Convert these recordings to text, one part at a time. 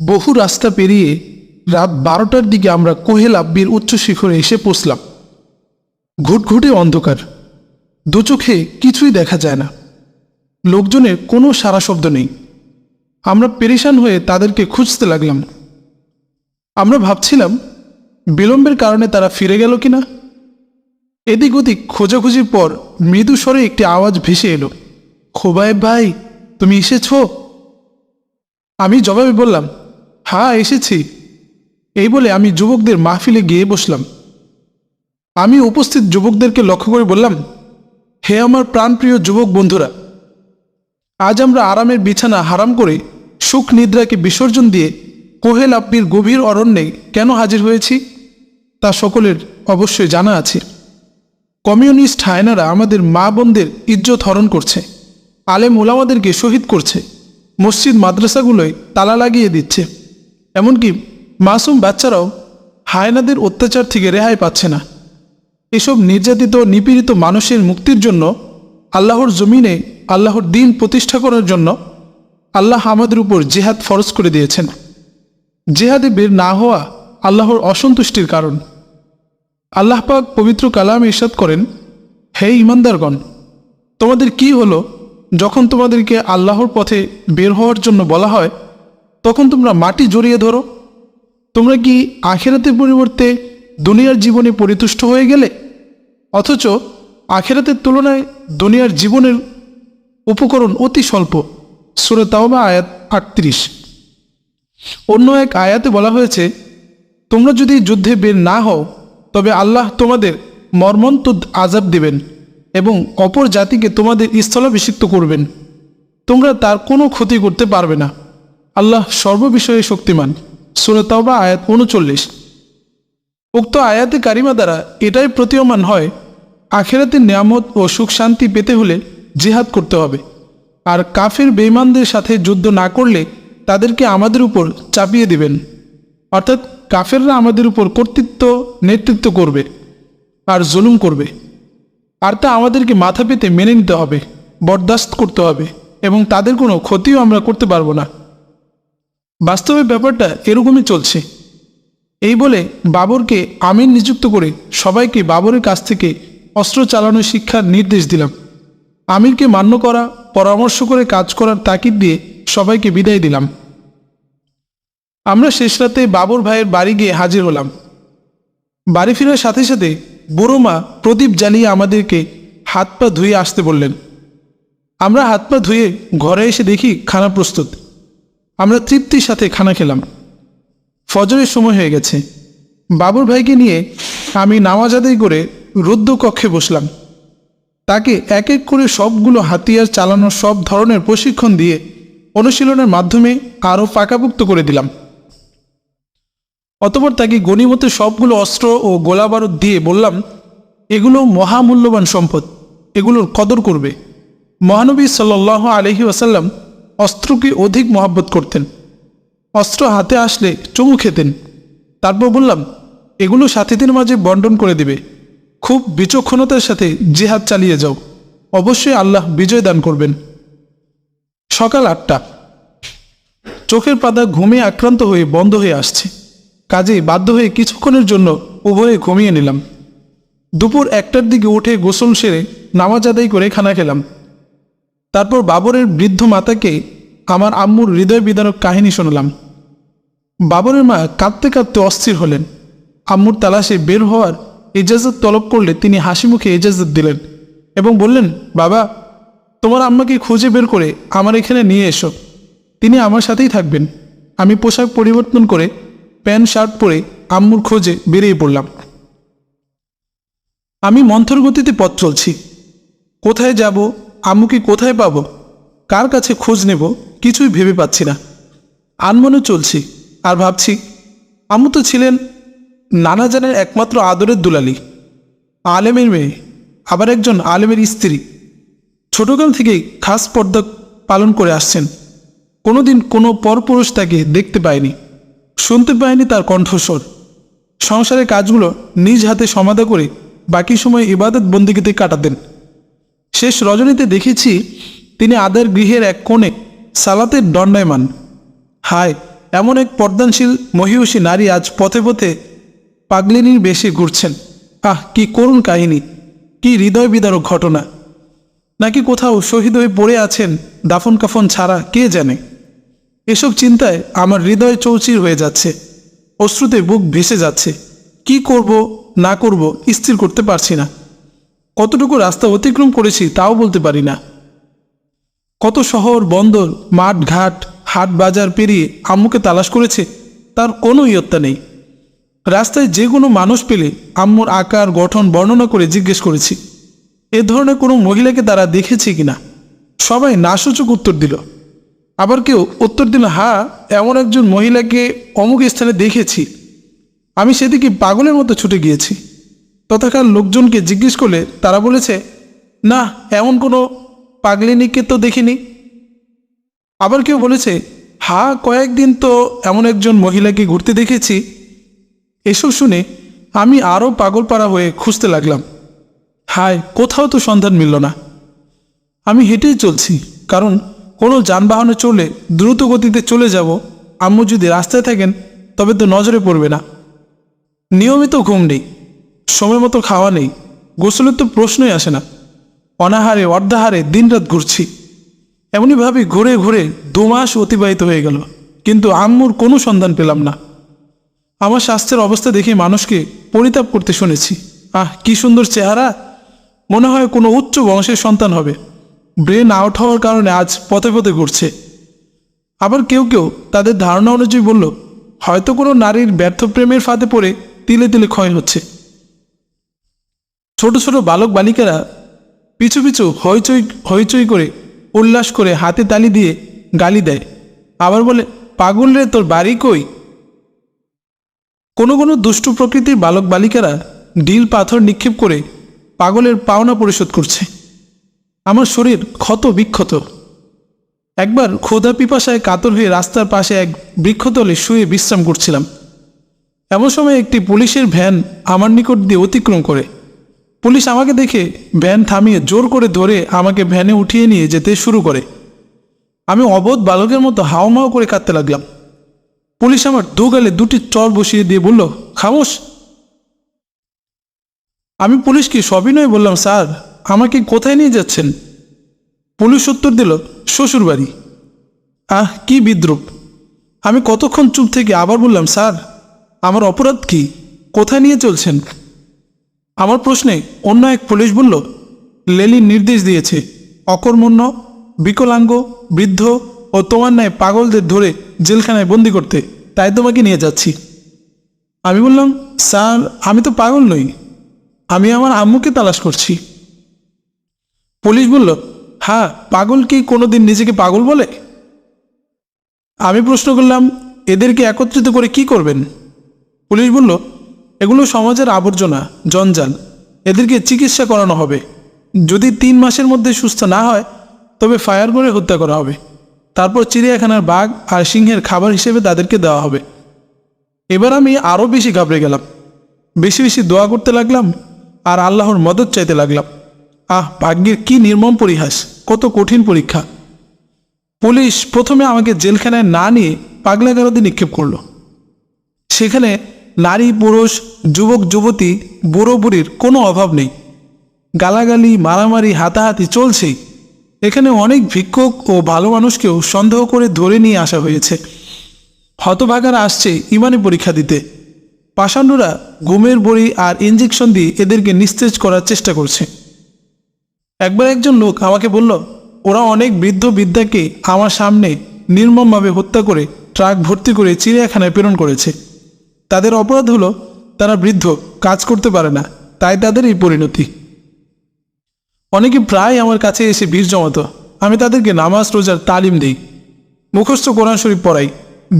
বহু রাস্তা পেরিয়ে রাত 12টার দিকে আমরা কোহেল আব্বির উচ্চ শিখরে এসে পৌঁছলাম। ঘুটঘুটে অন্ধকার, দু চোখে কিছুই দেখা যায় না, লোকজনের কোনো সাড়া শব্দ নেই। আমরা পেরেশান হয়ে তাদেরকে খুঁজতে লাগলাম। আমরা ভাবছিলাম বিলম্বের কারণে তারা ফিরে গেল কিনা। এদিক ওদিক খোঁজাখুঁজির পর মৃদু স্বরে একটি আওয়াজ ভেসে এলো, খোবায়েব ভাই, তুমি এসেছো? আমি জবাবে বললাম, হ্যাঁ এসেছি। এই বলে আমি যুবকদের মাহফিলে গিয়ে বসলাম। আমি উপস্থিত যুবকদেরকে লক্ষ্য করে বললাম, হে আমার প্রাণপ্রিয় যুবক বন্ধুরা, আজ আমরা আরামের বিছানা হারাম করে সুখ নিদ্রাকে বিসর্জন দিয়ে কোহেল আব্বির গভীর অরণ্যে কেন হাজির হয়েছি তা সকলের অবশ্যই জানা আছে। কমিউনিস্ট হায়নারা আমাদের মা বোনদের ইজ্জত হরণ করছে, আলেম ওলামাদেরকে শহীদ করছে, মসজিদ মাদ্রাসাগুলোয় তালা লাগিয়ে দিচ্ছে, এমনকি মাসুম বাচ্চারাও হায়নাদের অত্যাচার থেকে রেহাই পাচ্ছে না। এসব নির্যাতিত নিপীড়িত মানুষের মুক্তির জন্য, আল্লাহর জমিনে আল্লাহর দিন প্রতিষ্ঠা করার জন্য আল্লাহ আমাদের উপর জিহাদ ফরজ করে দিয়েছেন। জিহাদে বের না হওয়া আল্লাহর অসন্তুষ্টির কারণ। আল্লাহ পাক পবিত্র কালামে ইরশাদ করেন, হে ঈমানদারগণ, তোমাদের কি হলো যখন তোমাদেরকে আল্লাহর পথে বের হওয়ার জন্য বলা হয় তখন তোমরা মাটি জড়িয়ে ধরো? তোমরা কি আখিরাতের পরিবর্তে দুনিয়ার জীবনে পরিতুষ্ট হয়ে গেলে? অথচ আখিরাতের তুলনায় দুনিয়ার জীবনের উপকরণ অতি স্বল্প। সূরা তাওবা আয়াত ৩৮। অন্য এক আয়াতে বলা হয়েছে, তোমরা যদি যুদ্ধে বের না হও তবে আল্লাহ তোমাদের মর্মন্তুদ আযাব দিবেন এবং অপর জাতিকে তোমাদের স্থলাভিষিক্ত করবেন। তোমরা তার কোনো ক্ষতি করতে পারবে না। আল্লাহ সর্ববিষয়ে শক্তিমান। সূরা তাওবা আয়াত ৩৯। উক্ত আয়াতে কারিমা দ্বারা এটাই প্রতীয়মান হয়, আখিরাতের নিয়ামত ও সুখ শান্তি পেতে হলে জিহাদ করতে হবে, আর কাফের বেঈমানদের সাথে যুদ্ধ না করলে তাদেরকে আমাদের উপর চাপিয়ে দিবেন। অর্থাৎ কাফেররা আমাদের উপর কর্তৃত্ব নেতৃত্ব করবে আর জুলুম করবে, আর তা আমাদেরকে মাথা পেতে মেনে নিতে হবে, বরদাস্ত করতে হবে, এবং তাদের কোনো ক্ষতিও আমরা করতে পারবো না। বাস্তবে ব্যাপারটা এরকমই চলছে। এই বলে বাবরকে আমির নিযুক্ত করে সবাইকে বাবরের কাছ থেকে অস্ত্র চালানোর শিক্ষার নির্দেশ দিলাম। আমিরকে মান্য করা, পরামর্শ করে কাজ করার তাকিদ দিয়ে সবাইকে বিদায় দিলাম। আমরা শেষ রাতে বাবর ভাইয়ের বাড়ি গিয়ে হাজির হলাম। বাড়ি ফেরার সাথে সাথে বুড়ো মা প্রদীপ জ্বালিয়ে আমাদেরকে হাত পা ধুয়ে আসতে বললেন। আমরা হাত পা ধুয়ে ঘরে এসে দেখি খানা প্রস্তুত। আমরা তৃপ্তির সাথে খানা খেলাম। ফজরের সময় হয়ে গেছে। বাবর ভাইকে নিয়ে আমি নামাজ আদায় করে রুদ্ধ কক্ষে বসলাম। তাকে এক এক করে সবগুলো হাতিয়ার চালানোর সব ধরনের প্রশিক্ষণ দিয়ে অনুশীলনের মাধ্যমে আরও পাকাপোক্ত করে দিলাম। অতঃপর তাকে গনিমতে সবগুলো অস্ত্র ও গোলাবারুদ দিয়ে বললাম, এগুলো মহামূল্যবান সম্পদ, এগুলোর কদর করবে। মহানবী সাল্লাল্লাহু আলাইহি ওয়াসাল্লাম অস্ত্রকে অধিক মহব্বত করতেন। অস্ত্র হাতে আসলে চুমু খেতেন। তারপর বললাম, এগুলো সাথীদের মাঝে বন্টন করে দিবে। খুব বিচক্ষণতার সাথে জিহাদ চালিয়ে যাও, অবশ্যই আল্লাহ বিজয় দান করবেন। সকাল ৮টা। চোখের পাতা ঘুমে আক্রান্ত হয়ে বন্ধ হয়ে আসছে, কাজেই বাধ্য হয়ে কিছুক্ষণের জন্য উভয়ে ঘুমিয়ে নিলাম। দুপুর ১টার দিকে উঠে গোসল সেরে নামাজ আদায় করে খানা খেলাম। তারপর বাবরের বৃদ্ধ মাতাকে আমার আম্মুর হৃদয় বিদারক কাহিনী শোনালাম। বাবরের মা কাঁদতে কাঁদতে অস্থির হলেন। আম্মুর তালাশে বের হওয়ার ইজাজত তলব করলে তিনি হাসি মুখে ইজাজত দিলেন এবং বললেন, বাবা, তোমার আম্মাকে খুঁজে বের করে আমার এখানে নিয়ে এসো, তিনি আমার সাথেই থাকবেন। আমি পোশাক পরিবর্তন করে প্যান্ট শার্ট পরে আম্মুর খোঁজে বেরিয়ে পড়লাম। আমি মন্থর গতিতে পথ চলছি। কোথায় যাব, আম্মুকে কোথায় পাব, কার কাছে খোঁজ নেব, কিছুই ভেবে পাচ্ছি না। আনমনে চলছি আর ভাবছি, আম্মু তো ছিলেন নানাজানের একমাত্র আদরের দুলালি, আলেমের মেয়ে, আবার একজন আলেমের স্ত্রী। ছোটকাল থেকেই খাস পর্দা পালন করে আসছেন। কোনোদিন কোনো পরপুরুষ তাকে দেখতে পায়নি, শুনতে পায়নি তার কণ্ঠস্বর। সংসারের কাজগুলো নিজ হাতে সমাধা করে বাকি সময় ইবাদত বন্দেগীতে কাটাতেন। শেষ রজনীতে দেখেছি তিনি আদের গৃহের এক কোণে সালাতের দণ্ডায়মান। হায়, এমন এক পর্দানশীল মহিষী নারী আজ পথে পথে পাগলিনীর বেশে ঘুরছেন। কি করুণ কাহিনী, কি হৃদয় বিদারক ঘটনা। নাকি কোথাও শহীদ হয়ে পড়ে আছেন দাফন কাফন ছাড়া কে জানে। এসব চিন্তায় আমার হৃদয় চৌচির হয়ে যাচ্ছে, অশ্রুতে বুক ভেসে যাচ্ছে। কি করব না করব স্থির করতে পারছি না। কতটুকু রাস্তা অতিক্রম করেছি তাও বলতে পারি না। কত শহর বন্দর মাঠ ঘাট হাট বাজার পেরিয়ে আম্মুকে তালাশ করেছে, তার কোনো ইয়ত্তা নেই। রাস্তায় যে কোনো মানুষ পেলে আম্মুর আকার গঠন বর্ণনা করে জিজ্ঞেস করেছি এ ধরনের কোনো মহিলাকে তারা দেখেছে কিনা। সবাই নাসূচক উত্তর দিল। আবার কেউ উত্তর দিল, এমন একজন মহিলাকে অমুক স্থানে দেখেছি। আমি সেদিকে পাগলের মতো ছুটে গিয়েছি। তথাকার লোকজনকে জিজ্ঞেস করলে তারা বলেছে, না, এমন কোনো পাগলিনীকে তো দেখিনি। আবার কেউ বলেছে, কয়েকদিন তো এমন একজন মহিলাকে ঘুরতে দেখেছি। এসব শুনে আমি আরও পাগলপাড়া হয়ে খুঁজতে লাগলাম। কোথাও তো সন্ধান মিলল না। আমি হেঁটেই চলছি, কারণ কোনো যানবাহনে চলে দ্রুত গতিতে চলে যাব। আম্মু যদি রাস্তায় থাকেন তবে তো নজরে পড়বে না। নিয়মিত ঘুম নেই, সময় মতো খাওয়া নেই, গোসলের তো প্রশ্নই আসে না। অনাহারে অর্ধাহারে দিনরাত ঘুরছি। এমনইভাবে ঘুরে ঘুরে 2 মাস অতিবাহিত হয়ে গেল, কিন্তু আম্মুর কোনো সন্ধান পেলাম না। আমার স্বাস্থ্যের অবস্থা দেখে মানুষকে পরিতাপ করতে শুনেছি। কি সুন্দর চেহারা, মনে হয় কোনো উচ্চ বংশের সন্তান হবে। ব্রেন আউট হওয়ার কারণে আজ পথে পথে ঘুরছে। আবার কেউ কেউ তাদের ধারণা অনুযায়ী বলল, হয়তো কোনো নারীর ব্যর্থ প্রেমের ফাঁদে পড়ে তিলে তিলে ক্ষয় হচ্ছে। ছোট ছোট বালক বালিকারা পিছু পিছু হইচই করে উল্লাস করে হাতে তালি দিয়ে গালি দেয়। আবার বলে, পাগল রে, তোর বাড়ি কই? কোনো কোনো দুষ্টু প্রকৃতির বালক বালিকারা ঢিল পাথর নিক্ষেপ করে পাগলের পাওনা পরিশোধ করছে। আমার শরীর ক্ষত বিক্ষত। একবার ক্ষুধা পিপাসায় কাতর হয়ে রাস্তার পাশে এক বৃক্ষতলে শুয়ে বিশ্রাম করছিলাম। এমন সময় একটি পুলিশের ভ্যান আমার নিকট দিয়ে অতিক্রম করে। পুলিশ আমাকে দেখে ভ্যান থামিয়ে জোর করে ধরে আমাকে ভ্যানে উঠিয়ে নিয়ে যেতে শুরু করে। আমি অবোধ বালকের মতো হাওমাও করে কাঁদতে লাগলাম। পুলিশ আমার 2 গালে 2টি চর বসিয়ে দিয়ে বলল, খামোশ। আমি পুলিশকে সবিনয়ে বললাম, স্যার, আমাকে কোথায় নিয়ে যাচ্ছেন? পুলিশ উত্তর দিল, শ্বশুর বাড়ি। কি বিদ্রুপ! আমি কতক্ষণ চুপ থেকে আবার বললাম, স্যার, আমার অপরাধ কি? কোথায় নিয়ে চলছেন? আমার প্রশ্নে অন্য এক পুলিশ বলল, লেলিন নির্দেশ দিয়েছে অকর্মণ্য, বিকলাঙ্গ, বৃদ্ধ ও তোমার ন্যায় পাগলদের ধরে জেলখানায় বন্দি করতে, তাই তোমাকে নিয়ে যাচ্ছি। আমি বললাম, স্যার, আমি তো পাগল নই, আমি আমার আম্মুকে তালাশ করছি। পুলিশ বলল, পাগল কি কোনোদিন নিজেকে পাগল বলে? আমি প্রশ্ন করলাম, এদেরকে একত্রিত করে কি করবেন? পুলিশ বলল, এগুলো সমাজের আবর্জনা, জঞ্জাল, এদেরকে চিকিৎসা করানো হবে। যদি 3 মাসের মধ্যে সুস্থ না হয় তবে ফায়ার করে হত্যা করা হবে। তারপর চিড়িয়াখানার বাঘ আর সিংহের খাবার হিসেবে তাদেরকে দেওয়া হবে। এবার আমি আরও বেশি ঘাবড়ে গেলাম। বেশি বেশি দোয়া করতে লাগলাম আর আল্লাহর মদত চাইতে লাগলাম। ভাগ্যের কি নির্মম পরিহাস, কত কঠিন পরীক্ষা। পুলিশ প্রথমে আমাকে জেলখানায় না নিয়ে পাগলাগারদে নিক্ষেপ করল। সেখানে নারী পুরুষ যুবক যুবতী বুড়ো বুড়ির কোনো অভাব নেই। গালাগালি মারামারি হাতাহাতি চলছেই। এখানে অনেক ভিক্ষুক ও ভালো মানুষকেও সন্দেহ করে ধরে নিয়ে আসা হয়েছে। হতভাগারা আসছে ইমানি পরীক্ষা দিতে। পাষাণ্ডরা ঘুমের বড়ি আর ইঞ্জেকশন দিয়ে এদেরকে নিস্তেজ করার চেষ্টা করছে। একবার একজন লোক আমাকে বলল, ওরা অনেক বৃদ্ধ বৃদ্ধাকে আমার সামনে নির্মমভাবে হত্যা করে ট্রাক ভর্তি করে চিড়িয়াখানায় প্রেরণ করেছে। তাদের অপরাধ হলো তারা বৃদ্ধ, কাজ করতে পারে না, তাই তাদের এই পরিণতি। অনেকে প্রায় আমার কাছে এসে ভিড় জমাতো। আমি তাদেরকে নামাজ রোজার তালিম দিই, মুখস্থ কোরআন শরীফ পড়াই,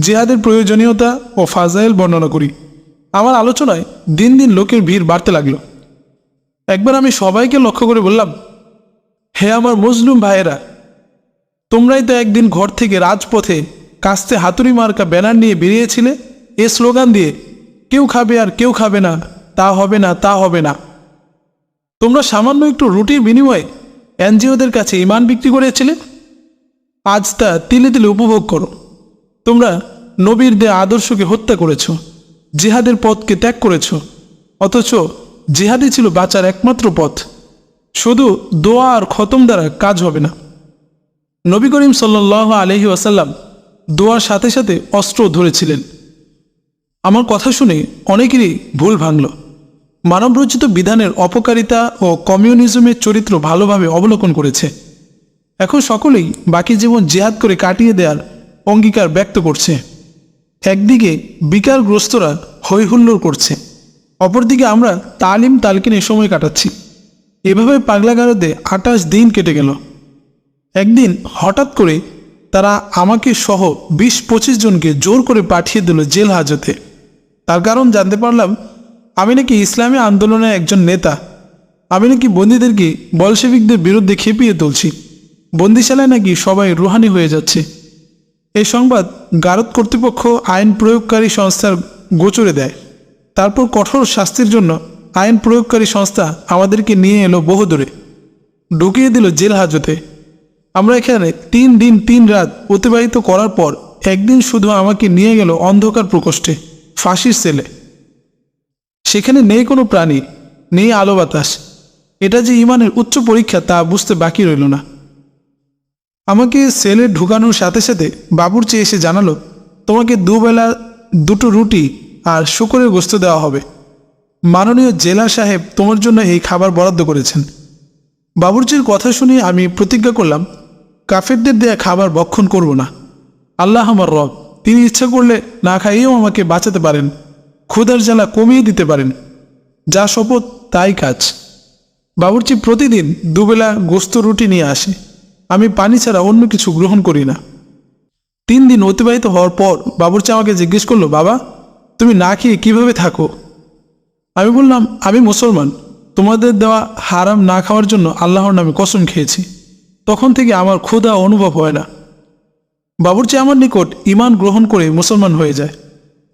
জিহাদের প্রয়োজনীয়তা ও ফাজাইল বর্ণনা করি। আমার আলোচনায় দিন দিন লোকের ভিড় বাড়তে লাগলো। একবার আমি সবাইকে লক্ষ্য করে বললাম, হে আমার মুসলিম ভাইয়েরা, তোমরাই তো একদিন ঘর থেকে রাজপথে কাস্তে হাতুড়ি মার্কা ব্যানার নিয়ে বেরিয়েছিলে এ স্লোগান দিয়ে, কেউ খাবে আর কেউ খাবে না, তা হবে না, তা হবে না। তোমরা সামান্য একটু রুটির বিনিময়ে এনজিওদের কাছে ইমান বিক্রি করেছিলে। আজ তা তিলে তিলে উপভোগ করো। তোমরা নবীর দেয়া আদর্শকে হত্যা করেছ, জিহাদের পথকে ত্যাগ করেছ। অথচ জিহাদই ছিল বাঁচার একমাত্র পথ। শুধু দোয়া আর খতম দ্বারা কাজ হবে না। নবী করিম সাল্লাল্লাহু আলাইহি ওয়াসাল্লাম দোয়ার সাথে সাথে অস্ত্র ধরেছিলেন। আমার কথা শুনে অনেকেরই ভুল ভাঙল। মানবরচিত বিধানের অপকারিতা ও কমিউনিজমের চরিত্র ভালোভাবে অবলোকন করেছে। এখন সকলেই বাকি জীবন জিহাদ করে কাটিয়ে দেওয়ার অঙ্গীকার ব্যক্ত করছে। একদিকে বিকারগ্রস্তরা হৈহুল্লোড় করছে, অপরদিকে আমরা তালিম তালকিনে সময় কাটাচ্ছি। এভাবে পাগলাগারদে 28 দিন কেটে গেল। একদিন হঠাৎ করে তারা আমাকে সহ 20-25 জনকে জোর করে পাঠিয়ে দিল জেল হাজতে। তার কারণ জানতে পারলাম আমি নাকি ইসলামী আন্দোলনের একজন নেতা। আমি নাকি বন্দীদেরকে বলশেভিকদের বিরুদ্ধে খেপিয়ে তুলছি। বন্দিশালায় নাকি সবাই রুহানি হয়ে যাচ্ছে। এই সংবাদ গারদ কর্তৃপক্ষ আইন প্রয়োগকারী সংস্থার গোচরে দেয়। তারপর কঠোর শাস্তির জন্য আইন প্রয়োগকারী সংস্থা আমাদেরকে নিয়ে এলো বহুদূরে, ঢুকিয়ে দিল জেল হাজতে। আমরা এখানে 3 দিন 3 রাত অতিবাহিত করার পর একদিন শুধু আমাকে নিয়ে গেল অন্ধকার প্রকোষ্ঠে, ফাঁসির সেলে। সেখানে নেই কোনো প্রাণী, নেই আলো বাতাস। এটা যে ইমানের উচ্চ পরীক্ষা তা বুঝতে বাকি রইল না। আমাকে সেলে ঢুকানোর সাথে সাথে বাবুর্চি এসে জানালো, তোমাকে দুবেলা 2টো রুটি আর শুকরের গোশত দেওয়া হবে। মাননীয় জেলা সাহেব তোমার জন্য এই খাবার বরাদ্দ করেছেন। বাবুর্চির কথা শুনে আমি প্রতিজ্ঞা করলাম, কাফেরদের দেয়া খাবার ভক্ষণ করব না। আল্লাহ আমার রব, তিনি ইচ্ছা করলে না খাইয়েও আমাকে বাঁচাতে পারেন, ক্ষুধার জ্বালা কমিয়ে দিতে পারেন। যা শপথ তাই কাজ। বাবুর্চি প্রতিদিন দুবেলা গোশত রুটি নিয়ে আসে। আমি পানি ছাড়া অন্য কিছু গ্রহণ করি না। 3 দিন অতিবাহিত হওয়ার পর বাবুর্চি আমাকে জিজ্ঞেস করলো, বাবা তুমি না খেয়ে কীভাবে থাকো? আমি বললাম, আমি মুসলমান, তোমাদের দেওয়া হারাম না খাওয়ার জন্য আল্লাহর নামে কসম খেয়েছি। তখন থেকে আমার ক্ষুধা অনুভব হয় না। বাবুর্চি আমার নিকট ঈমান গ্রহণ করে মুসলমান হয়ে যায়।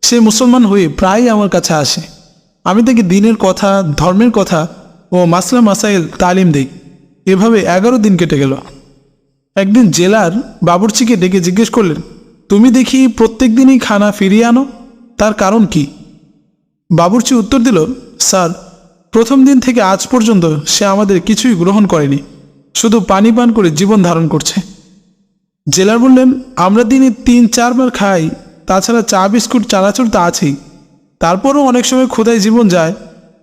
সে মুসলমান হয়ে প্রায়ই আমার কাছে আসে। আমি তাকে দিনের কথা, ধর্মের কথা ও মাসলা মাসাইল তালিম দিই। এভাবে 11 দিন কেটে গেল। একদিন জেলার বাবুর্চিকে ডেকে জিজ্ঞেস করলেন, তুমি দেখি প্রত্যেক দিনই খানা ফিরিয়ে আনো, তার কারণ কি? বাবুর্চি উত্তর দিল, স্যার, প্রথম দিন থেকে আজ পর্যন্ত সে আমাদের কিছুই গ্রহণ করেনি, শুধু পানি পান করে জীবন ধারণ করছে। জেলার বললেন, আমরা দিনে 3-4 বার খাই, তাছাড়া চা বিস্কুট চানাচুর তা আছেই। তারপরও অনেক সময় ক্ষুধায় জীবন যায়।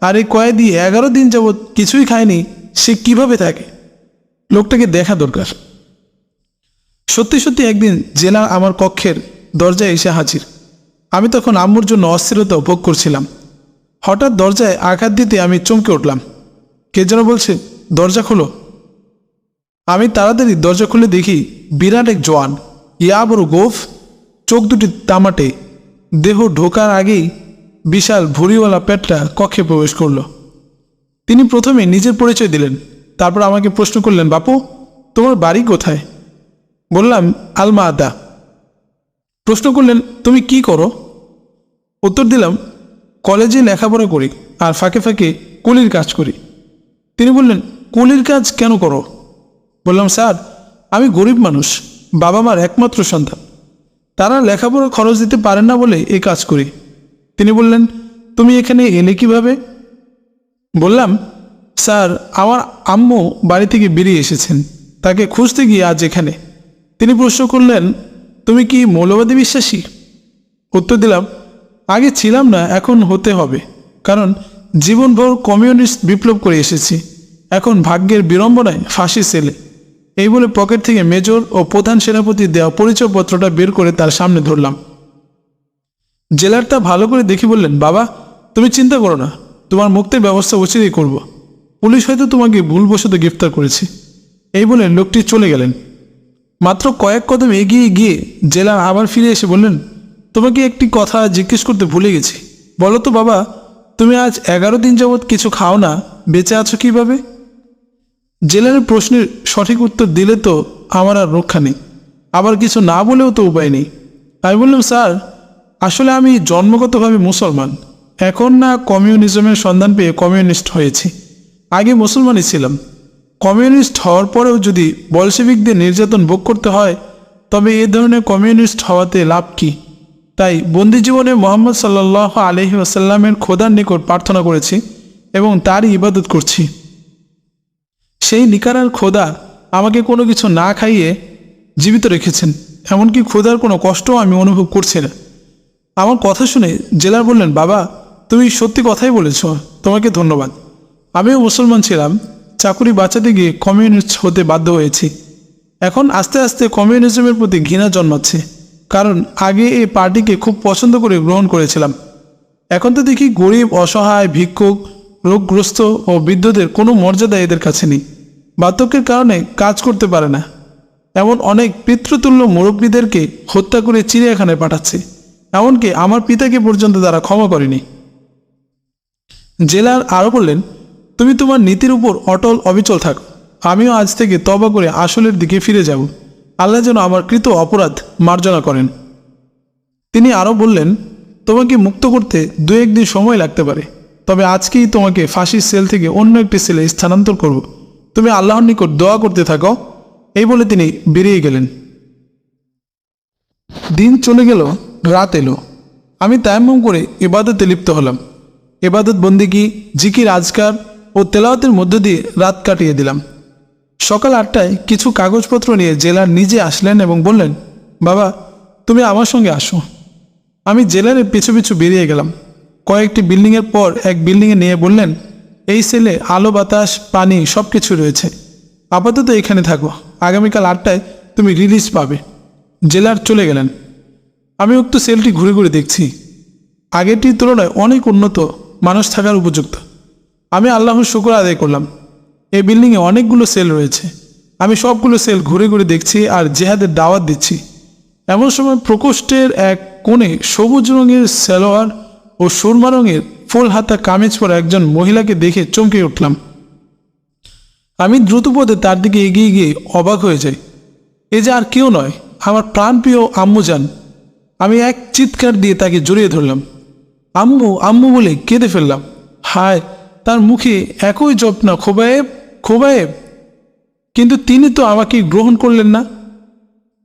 আর এই কয়েদি 11 দিন যাবৎ কিছুই খায়নি, সে কিভাবে থাকে? লোকটাকে দেখা দরকার। সত্যি সত্যি একদিন জেলা আমার কক্ষের দরজায় এসে হাজির। আমি তখন আম্মুর জন্য অস্থিরতা ভোগ করছিলাম। হঠাৎ দরজায় আঘাত দিতে আমি চমকে উঠলাম। কে যেন বলছে, দরজা খোলো। আমি তাড়াতাড়ি দরজা খুলে দেখি বিরাট এক জওয়ান, ইয়া বড় গোফ, চোখ দুটি তামাটে, দেহ ঢোকার আগেই বিশাল ভুঁড়িওয়ালা পেটটা কক্ষে প্রবেশ করল। তিনি প্রথমে নিজের পরিচয় দিলেন, তারপর আমাকে প্রশ্ন করলেন, বাপু তোমার বাড়ি কোথায়? বললাম, আলমা আদা। প্রশ্ন করলেন, তুমি কি করো? উত্তর দিলাম, কলেজে লেখাপড়া করি আর ফাঁকে ফাঁকে কুলির কাজ করি। তিনি বললেন, কুলির কাজ কেন করো? বললাম, স্যার, আমি গরিব মানুষ, বাবা মার একমাত্র সন্তান। তারা লেখাপড়ার খরচ দিতে পারেন না বলে এই কাজ করি। তিনি বললেন, তুমি এখানে এলে কিভাবে? বললাম, স্যার, আমার আম্মু বাড়ি থেকে বেরিয়ে এসেছেন, তাকে খুঁজতে গিয়ে আজ এখানে। তিনি প্রশ্ন করলেন, তুমি কি মৌলবাদী বিশ্বাসী? উত্তর দিলাম, আগে ছিলাম না, এখন হতে হবে, কারণ জীবনভর কমিউনিস্ট বিপ্লব করে এসেছি। এখন ভাগ্যের বিড়ম্বনায় ফাঁসি সেলে। এই বলে পকেট থেকে মেজর ও প্রধান সেনাপতি দেওয়া পরিচয়পত্রটা বের করে তার সামনে ধরলাম। জেলারটা ভালো করে দেখি বললেন, বাবা তুমি চিন্তা করো না, তোমার মুক্তির ব্যবস্থা অচিরেই করব। পুলিশ হয়তো তোমাকে ভুলবশত গ্রেফতার করেছে। এই বলে লোকটি চলে গেলেন। মাত্র কয়েক কদম এগিয়ে গিয়ে জেলার আবার ফিরে এসে বললেন, তোমাকে একটি কথা জিজ্ঞেস করতে ভুলে গেছি। বলো তো বাবা, তুমি আজ 11 দিন যাবৎ কিছু খাও না, বেঁচে আছো কিভাবে? জেলারের প্রশ্নের সঠিক উত্তর দিলে তো আমার আর রক্ষা নেই, আবার কিছু না বলেও তো উপায় নেই। আমি বললাম, স্যার, আসলে আমি জন্মগতভাবে মুসলমান, এখন না কমিউনিজমের সন্ধান পেয়ে কমিউনিস্ট হয়েছি। আগে মুসলমানই ছিলাম। কমিউনিস্ট হওয়ার পরেও যদি বলশেভিকদের নির্যাতন ভোগ করতে হয়, তবে এ ধরনের কমিউনিস্ট হওয়াতে লাভ কি? তাই বন্দি জীবনে মোহাম্মদ সাল্লাল্লাহু আলাইহি ওয়াসাল্লামের খোদার নিকট প্রার্থনা করেছি এবং তারই ইবাদত করছি। সেই নিকারার খোদা আমাকে কোনো কিছু না খাইয়ে জীবিত রেখেছেন, এমনকি খোদার কোনো কষ্টও আমি অনুভব করছি না। আমার কথা শুনে জেলার বললেন, বাবা তুমি সত্যি কথাই বলেছ, তোমাকে ধন্যবাদ। আমিও মুসলমান ছিলাম, চাকুরি বাঁচাতে গিয়ে কমিউনিস্ট হতে বাধ্য হয়েছি। এখন আস্তে আস্তে কমিউনিজমের প্রতি ঘৃণা জন্মাচ্ছে, কারণ আগে এই পার্টিকে খুব পছন্দ করে গ্রহণ করেছিলাম। এখন তো দেখি গরিব, অসহায়, ভিক্ষুক, রোগগ্রস্ত ও বৃদ্ধদের কোনো মর্যাদা এদের কাছে নেই। বার্ধক্যের কারণে কাজ করতে পারে না, এমন অনেক পিতৃতুল্য মুরব্বীদেরকে হত্যা করে চিড়িয়াখানায় পাঠাচ্ছে, এমনকি আমার পিতাকে পর্যন্ত তারা ক্ষমা করেনি। জেলার আরও বললেন, তুমি তোমার নীতির উপর অটল অবিচল থাকো। আমিও আজ থেকে তওবা করে আসলের দিকে ফিরে যাব। আল্লাহ যেন আমার কৃত অপরাধ মার্জনা করেন। তিনি আরও বললেন, তোমাকে মুক্ত করতে 2-1 দিন সময় লাগতে পারে, তবে আজকেই তোমাকে ফাঁসির সেল থেকে অন্য একটি সেলে স্থানান্তর করব। তুমি আল্লাহর নিকট দোয়া করতে থাকো। এই বলে তিনি বেরিয়ে গেলেন। দিন চলে গেল, রাত এলো। আমি তায়াম্মুম করে ইবাদতে লিপ্ত হলাম। ইবাদত বন্দিগি, জিকির, আজকার ও তেলাওয়াতের মধ্য দিয়ে রাত কাটিয়ে দিলাম। সকাল 8টায় কিছু কাগজপত্র নিয়ে জেলার নিজে আসলেন এবং বললেন, বাবা তুমি আমার সঙ্গে আসো। আমি জেলারের পিছু পিছু বেরিয়ে গেলাম। কয়েকটি বিল্ডিংয়ের পর এক বিল্ডিংয়ে নিয়ে বললেন, এই সেলে আলো, বাতাস, পানি সব কিছু রয়েছে। আপাতত এখানে থাকো, আগামীকাল 8টায় তুমি রিলিজ পাবে। জেলার চলে গেলেন। আমি উক্ত সেলটি ঘুরে ঘুরে দেখছি। আগেরটির তুলনায় অনেক উন্নত, মানুষ থাকার উপযুক্ত। আমি আল্লাহর শুকর আদায় করলাম। এই বিল্ডিংয়ে অনেকগুলো সেল রয়েছে। আমি সবগুলো সেল ঘুরে ঘুরে দেখছি আর জেহাদের দাওয়াত দিচ্ছি। এমন সময় প্রকোষ্ঠের এক কোণে সবুজ রঙের সালোয়ার ও সুরমা রঙের ফুল হাতা কামিজ পরা একজন মহিলাকে দেখে চমকে উঠলাম। আমি দ্রুতপদে তার দিকে এগিয়ে গিয়ে অবাক হয়ে যাই। এ যে আর কেউ নয়, আমার প্রাণপ্রিয় আম্মুজান। আমি এক চিৎকার দিয়ে তাকে জড়িয়ে ধরলাম। আম্মু আম্মু বলে কেঁদে ফেললাম। হায়, তার মুখে একই জপনা, খোবায়েব খোবায়েব। কিন্তু তিনি তো আমাকে গ্রহণ করলেন না।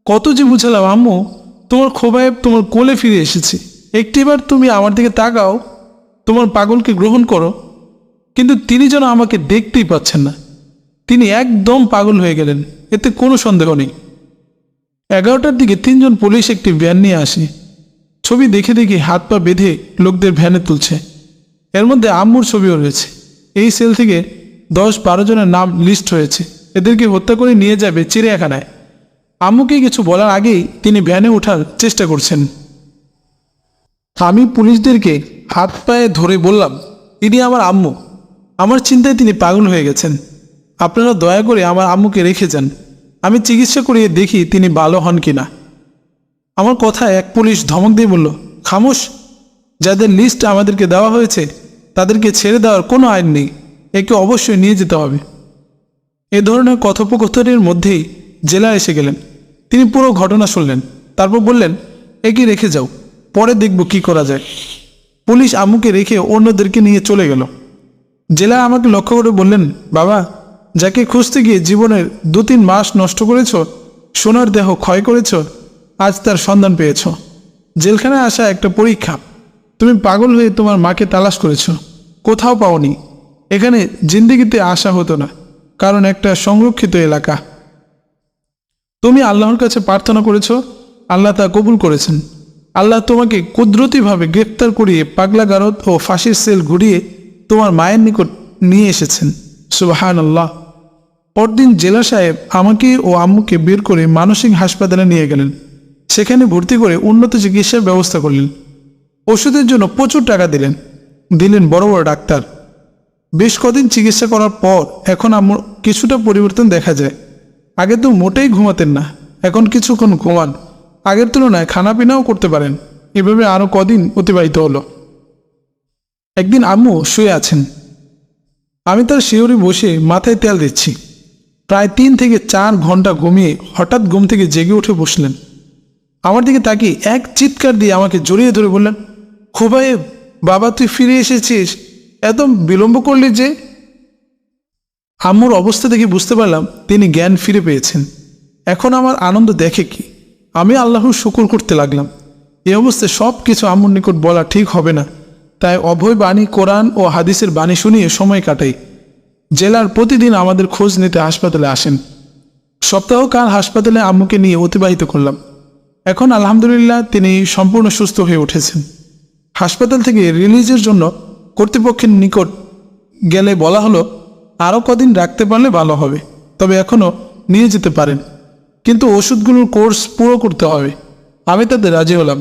কত যে বুঝালাম, আম্মু তোমার খোবায়েব তোমার কোলে ফিরে এসেছে, একটিবার তুমি আমার দিকে তাকাও, তোমার পাগলকে গ্রহণ করো। কিন্তু তিনি যেন আমাকে দেখতেই পাচ্ছেন না। তিনি একদম পাগল হয়ে গেলেন, এতে কোনো সন্দেহ নেই। 11টার দিকে 3 জন পুলিশ একটি ভ্যান নিয়ে আসে। ছবি দেখে দেখে হাত পা বেঁধে লোকদের ভ্যানে তুলছে। এর মধ্যে আম্মুর ছবিও রয়েছে। এই সেল থেকে 10-12 জনের নাম লিস্ট হয়েছে। এদেরকে হত্যা করে নিয়ে যাবে চিড়িয়াখানায়। আম্মুকে কিছু বলার আগেই তিনি ভ্যানে ওঠার চেষ্টা করছেন। আমি পুলিশদেরকে হাত পায়ে ধরে বললাম, ইনি আমার আম্মু। আমার চিন্তায় তিনি পাগল হয়ে গেছেন। আপনারা দয়া করে আমার আম্মুকে রেখে যান। আমি চিকিৎসা করিয়ে দেখি তিনি ভালো হন কিনা। আমার কথায় এক পুলিশ ধমক দিয়ে বলল, খামোশ, যাদের লিস্ট আমাদেরকে দেওয়া হয়েছে তাদেরকে ছেড়ে দেওয়ার কোনো আইন নেই, একে অবশ্যই নিয়ে যেতে হবে। এ ধরনের কথোপকথনের মধ্যেই জেলা এসে গেলেন। তিনি পুরো ঘটনা শুনলেন, তারপর বললেন, একে রেখে যাও, পরে দেখব কি করা যায়। পুলিশ আম্মুকে রেখে অন্যদেরকে নিয়ে চলে গেল। জেলা আমাকে লক্ষ্য করে বললেন, বাবা যাকে খুঁজতে গিয়ে জীবনের 2-3 মাস নষ্ট করেছ, সোনার দেহ ক্ষয় করেছ, আজ তার সন্ধান পেয়েছ। জেলখানায় আসা একটা পরীক্ষা। তুমি পাগল হয়ে তোমার মাকে তালাশ করেছ, কোথাও পাওনি। এখানে জিন্দেগিতে আসা হতো না, কারণ একটা সংরক্ষিত এলাকা। তুমি আল্লাহর কাছে প্রার্থনা করেছ, আল্লাহ তা কবুল করেছেন। আল্লাহ তোমাকে কুদরতিভাবে গ্রেফতার করিয়ে পাগলাগারদ ও ফাঁসির সেল ঘুরিয়ে তোমার মায়ের নিকট নিয়ে এসেছেন। সুবহানাল্লাহ। পরদিন জেলা সাহেব আমাকে ও আম্মুকে বের করে মানসিক হাসপাতালে নিয়ে গেলেন। সেখানে ভর্তি করে উন্নত চিকিৎসার ব্যবস্থা করলেন। ওষুধের জন্য প্রচুর টাকা দিলেন বড় বড় ডাক্তার। বেশ কদিন চিকিৎসা করার পর এখন আম্মুর কিছুটা পরিবর্তন দেখা যায়। আগে তো মোটেই ঘুমাতেন না, এখন কিছুক্ষণ ঘুমান। আগের তুলনায় খানাপিনাও করতে পারেন। এভাবে আরও কদিন অতিবাহিত হলো। একদিন আম্মু শুয়ে আছেন। আমি তার শিয়রে বসে মাথায় তেল দিচ্ছি। প্রায় 3 থেকে 4 ঘন্টা ঘুমিয়ে হঠাৎ ঘুম থেকে জেগে উঠে বসলেন। আমার দিকে তাকিয়ে এক চিৎকার দিয়ে আমাকে জড়িয়ে ধরে বললেন, খোবায়েব বাবা তুই ফিরে এসেছিস, এত বিলম্ব করলি যে? আম্মুর অবস্থা দেখে বুঝতে পারলাম তিনি জ্ঞান ফিরে পেয়েছেন। এখন আমার আনন্দ দেখে কি, আমি আল্লাহর শুকর করতে লাগলাম। এই অবস্থায় সব কিছু আম্মুর নিকট বলা ঠিক হবে না, তাই অভয় বাণী, কোরআন ও হাদিসের বাণী শুনিয়ে সময় কাটাই। জেলার প্রতিদিন আমাদের খোঁজ নিতে হাসপাতালে আসেন। সপ্তাহকাল হাসপাতালে আম্মুকে নিয়ে অতিবাহিত করলাম। এখন আলহামদুলিল্লাহ তিনি সম্পূর্ণ সুস্থ হয়ে উঠেছেন। হাসপাতাল থেকে রিলিজের জন্য কর্তৃপক্ষের নিকট গেলে বলা হলো আরও কদিন রাখতে পারলে ভালো হবে, তবে এখনও নিয়ে যেতে পারেন, কিন্তু ওষুধগুলোর কোর্স পুরো করতে হবে। আমি তাদের রাজি হলাম।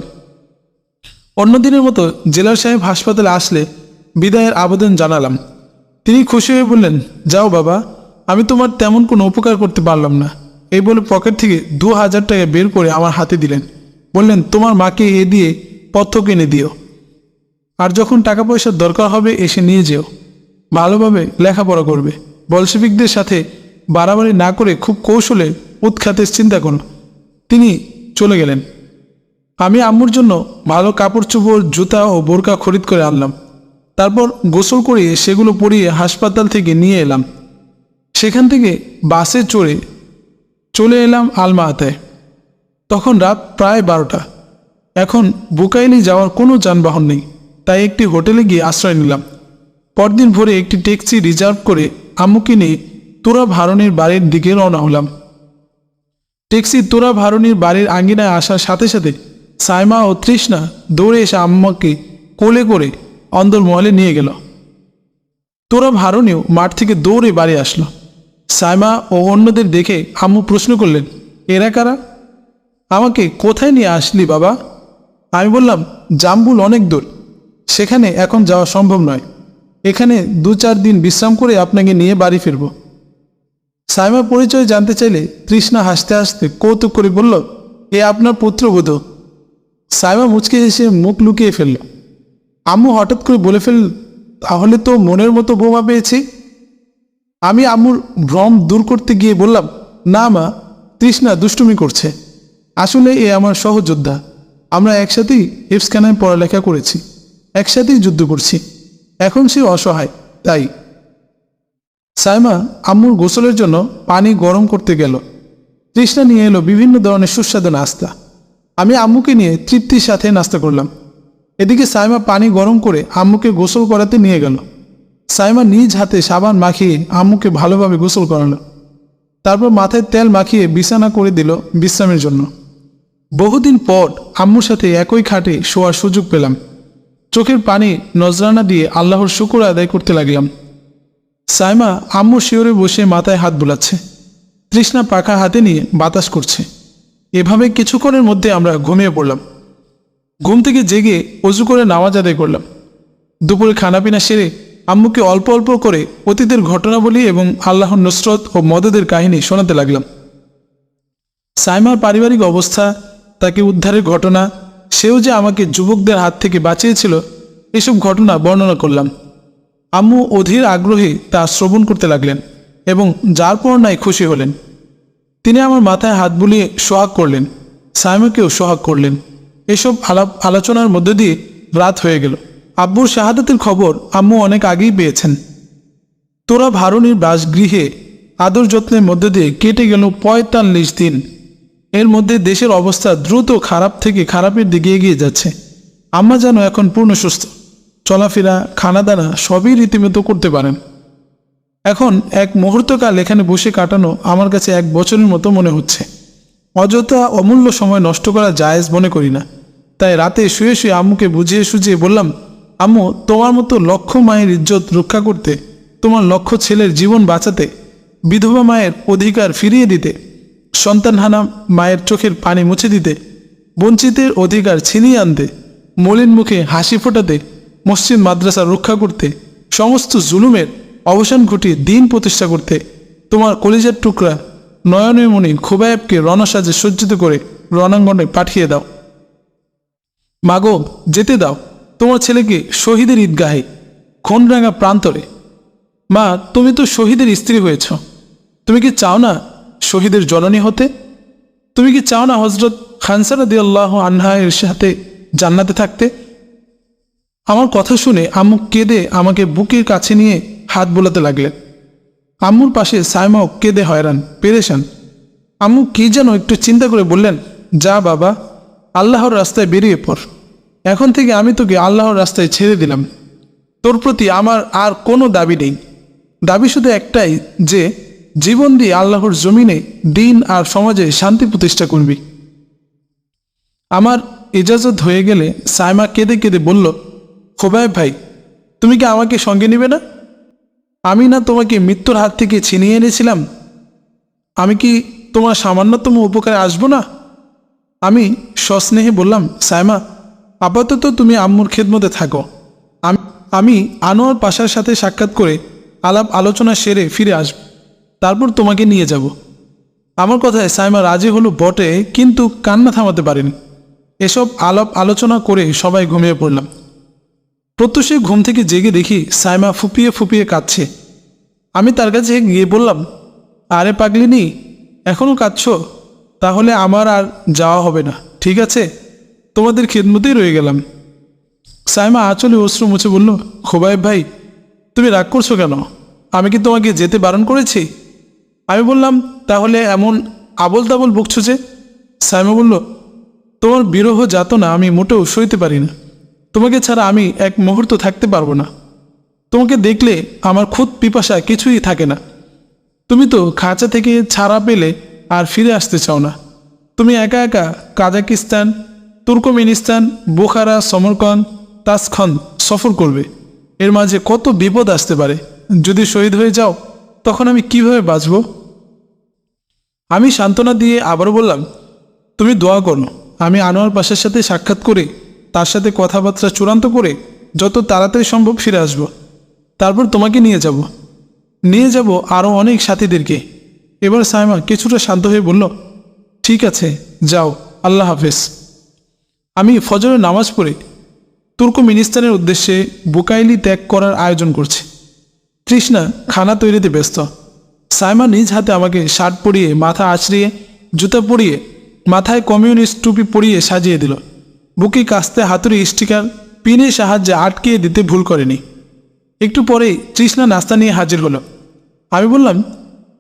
অন্যদিনের মতো জেলার সাহেব হাসপাতালে আসলে বিদায়ের আবেদন জানালাম। তিনি খুশি হয়ে বললেন, যাও বাবা, আমি তোমার তেমন কোনো উপকার করতে পারলাম না। এই বলে পকেট থেকে 2000 টাকা বের করে আমার হাতে দিলেন। বললেন, তোমার মাকে এ দিয়ে পথ্য কিনে দিও, আর যখন টাকা পয়সার দরকার হবে এসে নিয়ে যেও। ভালোভাবে লেখাপড়া করবে। বলশেভিকদের সাথে বাড়াবাড়ি না করে খুব কৌশলে উৎখাতের চিন্তা করুন। তিনি চলে গেলেন। আমি আম্মুর জন্য ভালো কাপড় চোপড়, জুতা ও বোরকা খরিদ করে আনলাম। তারপর গোসল করিয়ে সেগুলো পরিয়ে হাসপাতাল থেকে নিয়ে এলাম। সেখান থেকে বাসে চড়ে চলে এলাম আলমাহাতে। তখন রাত প্রায় 12টা। এখন বুকাইলি যাওয়ার কোনো যানবাহন নেই, তাই একটি হোটেলে গিয়ে আশ্রয় নিলাম। পরদিন ভোরে একটি ট্যাক্সি রিজার্ভ করে আম্মুকে নিয়ে তোরা ভারণীর বাড়ির দিকে রওনা হলাম। ট্যাক্সি তোরা ভারণীর বাড়ির আঙ্গিনায় আসার সাথে সাথে সাইমা ও তৃষ্ণা দৌড়ে এসে আম্মাকে কোলে করে অন্দরমহলে নিয়ে গেল। তোরা ভারণীও মাঠ থেকে দৌড়ে বাড়ি আসলো। সাইমা ও অন্যদের দেখে আম্মু প্রশ্ন করলেন, এরা কারা? আমাকে কোথায় নিয়ে আসলি বাবা? আমি বললাম, জাম্বুল অনেক দূর, সেখানে এখন যাওয়া সম্ভব নয়। এখানে 2-4 দিন বিশ্রাম করে আপনাকে নিয়ে বাড়ি ফিরব। সাইমা পরিচয় জানতে চাইলে তৃষ্ণা হাসতে হাসতে কৌতুক করে বলল, এ আপনার পুত্রবধূ। সাইমা মুচকে হেসে মুখ লুকিয়ে ফেলল। আম্মু হঠাৎ করে বলে ফেলল, তাহলে তো মনের মতো বৌমা পেয়েছি। আমি আম্মুর ভ্রম দূর করতে গিয়ে বললাম, না মা, তৃষ্ণা দুষ্টুমি করছে। আসলে এ আমার সহযোদ্ধা। আমরা একসাথেই হিফজখানায় পড়ালেখা করেছি, একসাথেই যুদ্ধ করছি। এখন সে অসহায়, তাই। সাইমা আম্মুর গোসলের জন্য পানি গরম করতে গেল। তৃষ্ণা নিয়ে এলো বিভিন্ন ধরনের সুস্বাদু নাস্তা। আমি আম্মুকে নিয়ে তৃপ্তির সাথে নাস্তা করলাম। এদিকে সাইমা পানি গরম করে আম্মুকে গোসল করাতে নিয়ে গেল। সাইমা নিজ হাতে সাবান মাখিয়ে আম্মুকে ভালোভাবে গোসল করালো। তারপর মাথায় তেল মাখিয়ে বিছানা করে দিল বিশ্রামের জন্য। বহুদিন পর আম্মুর সাথে একই খাটে শোয়ার সুযোগ পেলাম। চোখের পানি নজরানা দিয়ে আল্লাহর শুকর আদায় করতে লাগলাম। সাইমা আম্মুর শিওরে বসে মাথায় হাত বুলাচ্ছে। তৃষ্ণা পাখা হাতে নিয়ে বাতাস করছে। এভাবে কিছুক্ষণের মধ্যে আমরা ঘুমিয়ে পড়লাম। ঘুম থেকে জেগে অজু করে নামাজ আদায় করলাম। দুপুরে খানাপিনা সেরে আম্মুকে অল্প অল্প করে অতীতের ঘটনাবলী এবং আল্লাহর নুসরত ও মদদের কাহিনী শোনাতে লাগলাম। সাইমার পারিবারিক অবস্থা, তাকে উদ্ধারের ঘটনা, সেও যে আমাকে যুবকদের হাত থেকে বাঁচিয়েছিল, এসব ঘটনা বর্ণনা করলাম। আম্মু অধীর আগ্রহে তা শ্রবণ করতে লাগলেন এবং যার পর নাই খুশি হলেন। তিনি আমার মাথায় হাত বুলিয়ে সোহাগ করলেন, সাইমাকেও সোহাগ করলেন। এসব আলোচনার মধ্যে দিয়ে রাত হয়ে গেল। আব্বুর শাহাদাতের খবর আম্মু অনেক আগেই পেয়েছেন। তোরা ভারণীর বাসগৃহে আদর যত্নের মধ্যে দিয়ে কেটে গেল 45 দিন। এর মধ্যে দেশের অবস্থা দ্রুত খারাপ থেকে খারাপের দিকে এগিয়ে যাচ্ছে। আম্মা যেন এখন পূর্ণ সুস্থ, চলাফেরা, খানাদানা সবই রীতিমতো করতে পারেন। এখন এক মুহূর্তকাল এখানে বসে কাটানো আমার কাছে 1 বছরের মতো মনে হচ্ছে। অযথা অমূল্য সময় নষ্ট করা জায়েজ মনে করি না। তাই রাতে শুয়ে শুয়ে আম্মুকে বুঝিয়ে সুঝিয়ে বললাম, আম্মু, তোমার মতো লক্ষ মায়ের ইজ্জত রক্ষা করতে, তোমার লক্ষ ছেলের জীবন বাঁচাতে, বিধবা মায়ের অধিকার ফিরিয়ে দিতে, সন্তানহারা মায়ের চোখের পানি মুছে দিতে, বঞ্চিতের অধিকার ছিনিয়ে আনতে, মলিন মুখে হাসি ফোটাতে, মসজিদ মাদ্রাসা রক্ষা করতে, সমস্ত জুলুমের অবসান ঘটিয়ে দিন প্রতিষ্ঠা করতে তোমার কলিজার টুকরা নয়নমণি খোবায়েবকে রণসাজে সজ্জিত করে রণাঙ্গনে পাঠিয়ে দাও। মাগো, যেতে দাও তোমার ছেলেকে শহীদের ঈদগাহে, খুনরাঙা প্রান্তরে। মা, তুমি তো শহীদের স্ত্রী হয়েছ, তুমি কি চাও না শহীদের জননী হতে? তুমি কি চাও না হজরত খানসা রাদিয়াল্লাহু আনহা এর সাথে জান্নাতে থাকতে? আমার কথা শুনে আম্মু কেঁদে আমাকে বুকের কাছে নিয়ে হাত বোলাতে লাগলেন। আম্মুর পাশে সাইমাও কেঁদে হয়রান, পেরেশান। আম্মু কি যেন একটু চিন্তা করে বললেন, যা বাবা, আল্লাহর রাস্তায় বেরিয়ে পড়। এখন থেকে আমি তোকে আল্লাহর রাস্তায় ছেড়ে দিলাম। তোর প্রতি আমার আর কোনো দাবি নেই। দাবি শুধু একটাই, যে জীবন দিয়ে আল্লাহর জমিনে দিন আর সমাজে শান্তি প্রতিষ্ঠা করবি। আমার ইজাজত হয়ে গেলে সাইমা কেঁদে কেঁদে বলল, খোবায়েব ভাই, তুমি কি আমাকে সঙ্গে নিবে না? আমি না তোমাকে মৃত্যুর হাত থেকে ছিনিয়ে এনেছিলাম? আমি কি তোমার সামান্যতম উপকারে আসবো না? আমি সস্নেহে বললাম, সাইমা, আপাতত তুমি আম্মুর খেদমতে থাকো। আমি আনোয়ার পাশার সাথে সাক্ষাৎ করে আলাপ আলোচনা সেরে ফিরে আসব, তারপর তোমাকে নিয়ে যাব। আমার কথায় সাইমা রাজি হলো বটে, কিন্তু কান্না থামাতে পারেনি। এসব আলাপ আলোচনা করে সবাই ঘুমিয়ে পড়লাম। প্রত্যুষে ঘুম থেকে জেগে দেখি সাইমা ফুপিয়ে ফুপিয়ে কাঁদছে। আমি তার কাছে গিয়ে বললাম, আরে পাগলিনি, এখনও কাঁদছ? তাহলে আমার আর যাওয়া হবে না, ঠিক আছে? তোমাদের খেদমতেই রয়ে গেলাম। সাইমা আঁচলে অশ্রু মুছে বলল, খোবায়েব ভাই, তুমি রাগ করছো কেন? আমি কি তোমাকে যেতে বারণ করেছি? আমি বললাম, তাহলে এমন আবল তাবল বকছো যে? সাইমা বলল, তোমার বিরহ যাতনা আমি মোটেও সইতে পারি না। তোমাকে ছাড়া আমি এক মুহূর্ত থাকতে পারবো না। তোমাকে দেখলে আমার খুদ পিপাসা কিছুই থাকে না। তুমি তো খাঁচা থেকে ছাড়া পেলে আর ফিরে আসতে চাও না। তুমি একা একা কাজাকিস্তান, তুর্কমেনিস্তান, বোখারা, সমরকন্দ, তাসখন্দ সফর করবে। এর মাঝে কত বিপদ আসতে পারে। যদি শহীদ হয়ে যাও, তখন আমি কিভাবে বাঁচব? আমি সান্ত্বনা দিয়ে আবারও বললাম, তুমি দোয়া করো, আমি আনোয়ার পাশার সাথে সাক্ষাৎ করে তার সাথে কথাবার্তা চূড়ান্ত করে যত তাড়াতাড়ি সম্ভব ফিরে আসব। তারপর তোমাকে নিয়ে যাব আরও অনেক সাথীদেরকে। এবার সাইমা কিছুটা শান্ত হয়ে বলল, ঠিক আছে, যাও, আল্লাহ হাফেজ। আমি ফজরের নামাজ পড়ে তুর্কমেনিস্তানের উদ্দেশ্যে বুকাইলি ত্যাগ করার আয়োজন করছি। তৃষ্ণা খানা তৈরিতে ব্যস্ত। সাইমা নিজ হাতে আমাকে শার্ট পরিয়ে, মাথা আছড়িয়ে, জুতা পরিয়ে, মাথায় কমিউনিস্ট টুপি পরিয়ে সাজিয়ে দিল। বুকে কাস্তে হাতুড়ি স্টিকার পিনের সাহায্যে আটকিয়ে দিতে ভুল করেনি। একটু পরেই তৃষ্ণা নাস্তা নিয়ে হাজির হলো। আমি বললাম,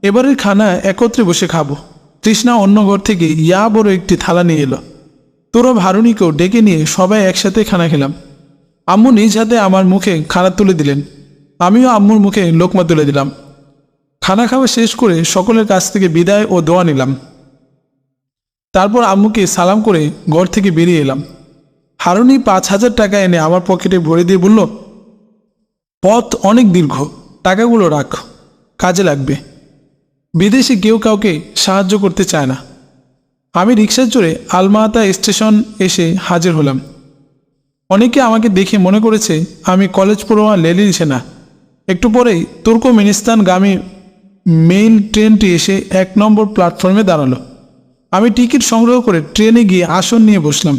এবারের খানা একত্রে বসে খাবো। তৃষ্ণা অন্য ঘর থেকে ইয়া বড় একটি থালা নিয়ে এলো। তোরা ভারুণীকেও ডেকে নিয়ে সবাই একসাথে খানা খেলাম। আম্মু নিজ হাতে আমার মুখে খানা তুলে দিলেন। আমিও আম্মুর মুখে লোকমা তুলে দিলাম। খানা খাওয়া শেষ করে সকলের কাছ থেকে বিদায় ও দোয়া নিলাম। তারপর আম্মুকে সালাম করে ঘর থেকে বেরিয়ে এলাম। হারুনি 5,000 টাকা এনে আমার পকেটে ভরে দিয়ে বলল, পথ অনেক দীর্ঘ, টাকাগুলো রাখ, কাজে লাগবে। বিদেশে কেউ কাউকে সাহায্য করতে চায় না। আমি রিকশায় চড়ে আলমাহাতা স্টেশন এসে হাজির হলাম। অনেকে আমাকে দেখে মনে করেছে আমি কলেজ পড়ুয়া লেলিন সেনা। একটু পরেই তুর্কমেনিস্তানগামী মেইল ট্রেনটি এসে 1 নম্বর প্ল্যাটফর্মে দাঁড়ালো। আমি টিকিট সংগ্রহ করে ট্রেনে গিয়ে আসন নিয়ে বসলাম।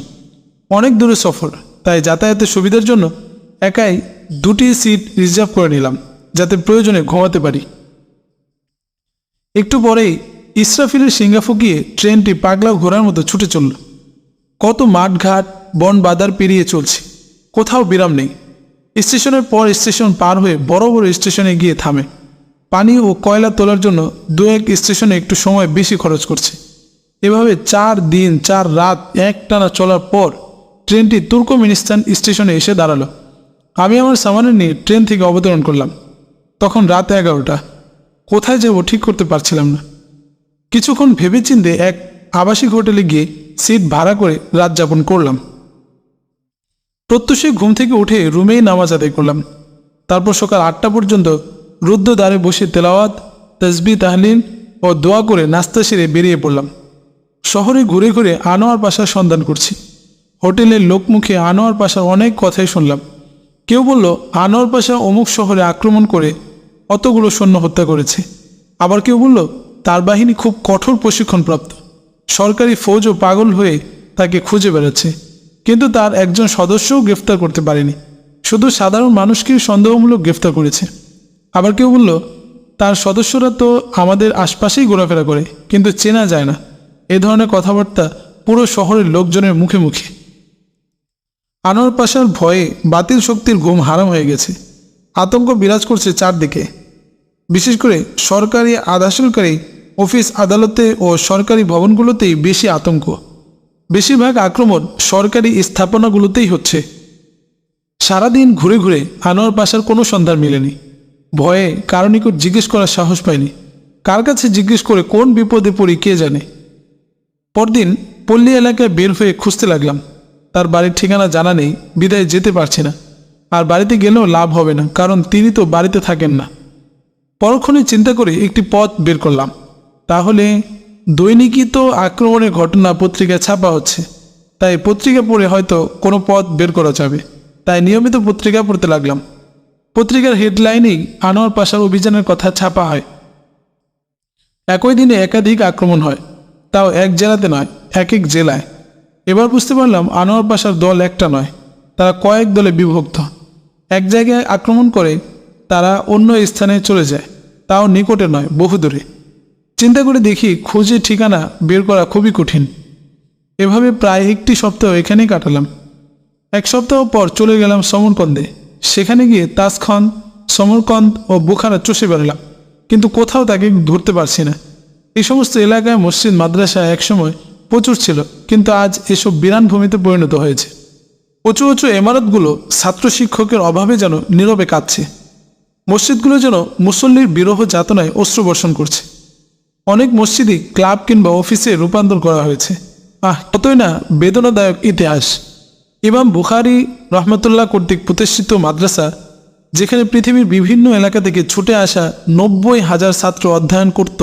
অনেক দূরে সফর, তাই যাতায়াতের সুবিধার জন্য একাই 2টি সিট রিজার্ভ করে নিলাম, যাতে প্রয়োজনে ঘুমাতে পারি। একটু পরেই ইসরাফিলের সিঙ্গা ফুকিয়ে ট্রেনটি পাগলা ঘোড়ার মতো ছুটে চলল। কত মাঠঘাট, বন বাদার পেরিয়ে চলছে, কোথাও বিরাম নেই। স্টেশনের পর স্টেশন পার হয়ে বড় বড় স্টেশনে গিয়ে থামে। পানি ও কয়লা তোলার জন্য 2-1 স্টেশনে একটু সময় বেশি খরচ করছে। এভাবে 4 দিন 4 রাত একটানা চলার পর ট্রেনটি তুর্কমেনিস্তান স্টেশনে এসে দাঁড়ালো। আমি আমার সামানে নিয়ে ট্রেন থেকে অবতরণ করলাম। তখন রাত 11টা। কোথায় যাব ঠিক করতে পারছিলাম না। কিছুক্ষণ ভেবেচিন্তে এক আবাসিক হোটেলে গিয়ে সিট ভাড়া করে রাত যাপন করলাম। প্রত্যুষে ঘুম থেকে উঠে রুমেই নামাজ আদায় করলাম। তারপর সকাল 8টা পর্যন্ত রুদ্ধ দ্বারে বসে তেলাওয়াত, তসবিহ, তাহলিল ও দোয়া করে নাস্তা সেরে বেরিয়ে পড়লাম। শহরে ঘুরে ঘুরে আনোয়ার পাশার সন্ধান করছি। হোটেলের লোকমুখে আনোয়ার পাশার অনেক কথাই শুনলাম। কেউ বলল, আনোয়ার পাশা অমুক শহরে আক্রমণ করে অতগুলো সৈন্য হত্যা করেছে। আবার কেউ বলল, তার বাহিনী খুব কঠোর প্রশিক্ষণপ্রাপ্ত। সরকারি ফৌজও পাগল হয়ে তাকে খুঁজে বেড়াচ্ছে, কিন্তু তার একজন সদস্যও গ্রেফতার করতে পারেনি। শুধু সাধারণ মানুষকেই সন্দেহমূলক গ্রেফতার করেছে। আবার কেউ বলল, তার সদস্যরা তো আমাদের আশপাশেই ঘোরাফেরা করে, কিন্তু চেনা যায় না। এ ধরনের কথাবার্তা পুরো শহরের লোকজনের মুখে মুখে। আনোয়ার পাশার ভয়ে বাতিল শক্তির ঘুম হারাম হয়ে গেছে। আতঙ্ক বিরাজ করছে চারদিকে। বিশেষ করে সরকারি আদাসলকারী অফিস, আদালতে ও সরকারি ভবনগুলোতেই বেশি আতঙ্ক। বেশিরভাগ আক্রমণ সরকারি স্থাপনাগুলোতেই হচ্ছে। সারাদিন ঘুরে ঘুরে আনোয়ার পাশার কোনো সন্ধান মেলেনি। ভয়ে কারো নিকট জিজ্ঞেস করার সাহস পায়নি। কার কাছে জিজ্ঞেস করে কোন বিপদে পড়ি কে জানে। পরদিন পল্লী এলাকায় বের হয়ে খুঁজতে লাগলাম। তার বাড়ির ঠিকানা জানা নেই, বিদায় যেতে পারছি না। আর বাড়িতে গেলেও লাভ হবে না, কারণ তিনি তো বাড়িতে থাকেন না। পরক্ষণে চিন্তা করে একটি পথ বের করলাম। তাহলে দৈনিকই তো আক্রমণের ঘটনা পত্রিকায় ছাপা হচ্ছে, তাই পত্রিকা পড়ে হয়তো কোনো পথ বের করা যাবে। তাই নিয়মিত পত্রিকা পড়তে লাগলাম। পত্রিকার হেডলাইনেই আনোয়ার পাশার অভিযানের কথা ছাপা হয়। একই দিনে একাধিক আক্রমণ হয়, তাও এক জেলাতে নয়, এক এক জেলায়। এবার বুঝতে পারলাম আনোয়ার পাশার দল একটা নয়, তারা কয়েক দলে বিভক্ত। এক জায়গায় আক্রমণ করে তারা অন্য স্থানে চলে যায়, তাও নিকটে নয়, বহু দূরে। চিন্তা করে দেখি খোঁজে ঠিকানা বের করা খুবই কঠিন। এভাবে প্রায় একটি সপ্তাহ এখানেই কাটালাম। এক সপ্তাহ পর চলে গেলাম সমরকন্দে। সেখানে গিয়ে তাজখান, সমরকন্দ ও বুখারা চষে বেড়ালাম, কিন্তু কোথাও তাকে ধরতে পারছি না। এই সমস্ত এলাকায় মসজিদ মাদ্রাসা একসময় প্রচুর ছিল, কিন্তু আজ এসব বিরান ভূমিতে পরিণত হয়েছে। উঁচু উঁচু ইমারতগুলো ছাত্র শিক্ষকের অভাবে যেন নীরবে কাঁদছে। মসজিদগুলো যেন মুসল্লির বিরহ যাতনায় অশ্রু বর্ষণ করছে। অনেক মসজিদই ক্লাব কিংবা অফিসে রূপান্তর করা হয়েছে। কতই না বেদনাদায়ক ইতিহাস। ইমাম বুখারী রহমতুল্লাহ কর্তৃক প্রতিষ্ঠিত মাদ্রাসা, যেখানে পৃথিবীর বিভিন্ন এলাকা থেকে ছুটে আসা 90,000 ছাত্র অধ্যয়ন করত,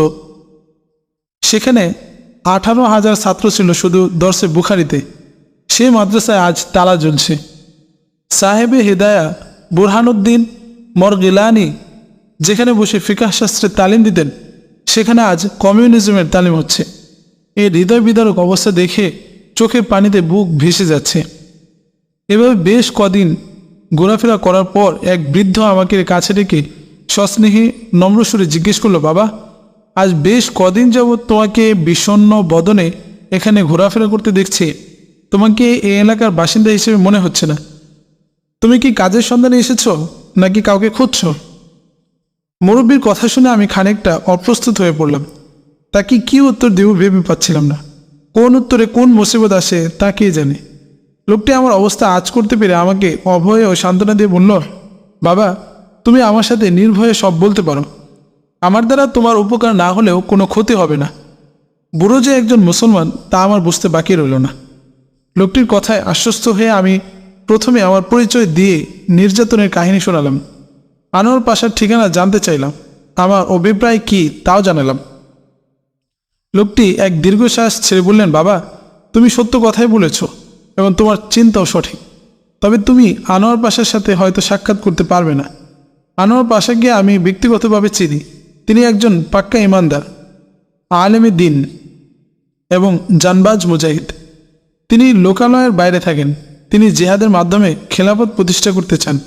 সেখানে 18,000 ছাত্র ছিল শুধু দর্শে বুখারিতে। সে মাদ্রাসায় আজ তালা জ্বলছে। সাহেবে হেদায়া বুরহানুদ্দিন মরগিলানি যেখানে বসে ফিকাহ শাস্ত্রের তালিম দিতেন, সেখানে আজ কমিউনিজমের তালিম হচ্ছে। এই হৃদয় বিদারক অবস্থা দেখে চোখের পানিতে বুক ভেসে যাচ্ছে। এভাবে বেশ কদিন ঘোরাফেরা করার পর এক বৃদ্ধ আমাকে কাছে ডেকে সস্নেহে নম্র সুরে জিজ্ঞেস করলো, বাবা, আজ বেশ কদিন যাবৎ তোমাকে বিষণ্ণ বদনে এখানে ঘোরাফেরা করতে দেখছি। তোমাকে এই এলাকার বাসিন্দা হিসেবে মনে হচ্ছে না। তুমি কি কাজের সন্ধানে এসেছো নাকি কাউকে খুঁজছো? মুরব্বীর কথা শুনে আমি খানিকটা অপ্রস্তুত হয়ে পড়লাম। তাকে কি উত্তর দেব ভেবে পাচ্ছিলাম না। কোন উত্তরে কোন মুসিবত আসে তা কে জানে। লোকটি আমার অবস্থা আঁচ করতে পেরে আমাকে অভয়ে ও সান্ত্বনা দিয়ে বলল, বাবা, তুমি আমার সাথে নির্ভয়ে সব বলতে পারো। আমার দ্বারা তোমার উপকার না হলেও কোনো ক্ষতি হবে না। বুড়ো যে একজন মুসলমান তা আমার বুঝতে বাকি রইল না। লোকটির কথায় আশ্বস্ত হয়ে আমি প্রথমে আমার পরিচয় দিয়ে নির্যাতনের কাহিনী শোনালাম। আনোয়ার পাশার ঠিকানা জানতে চাইলাম। আমার অভিপ্রায় কি তাও জানালাম। লোকটি এক দীর্ঘশ্বাস ছেড়ে বললেন, বাবা, তুমি সত্য কথাই বলেছ এবং তোমার চিন্তাও সঠিক। তবে তুমি আনোয়ার পাশার সাথে হয়তো সাক্ষাৎ করতে পারবে না। আনোয়ার পাশাকে আমি ব্যক্তিগতভাবে চিনি। তিনি একজন পাক্কা ইমানদার, আলেমে দিন এবং জানবাজ মুজাহিদ। তিনি লোকালয়ের বাইরে থাকেন। তিনি জিহাদের মাধ্যমে খেলাফত প্রতিষ্ঠা করতে চান।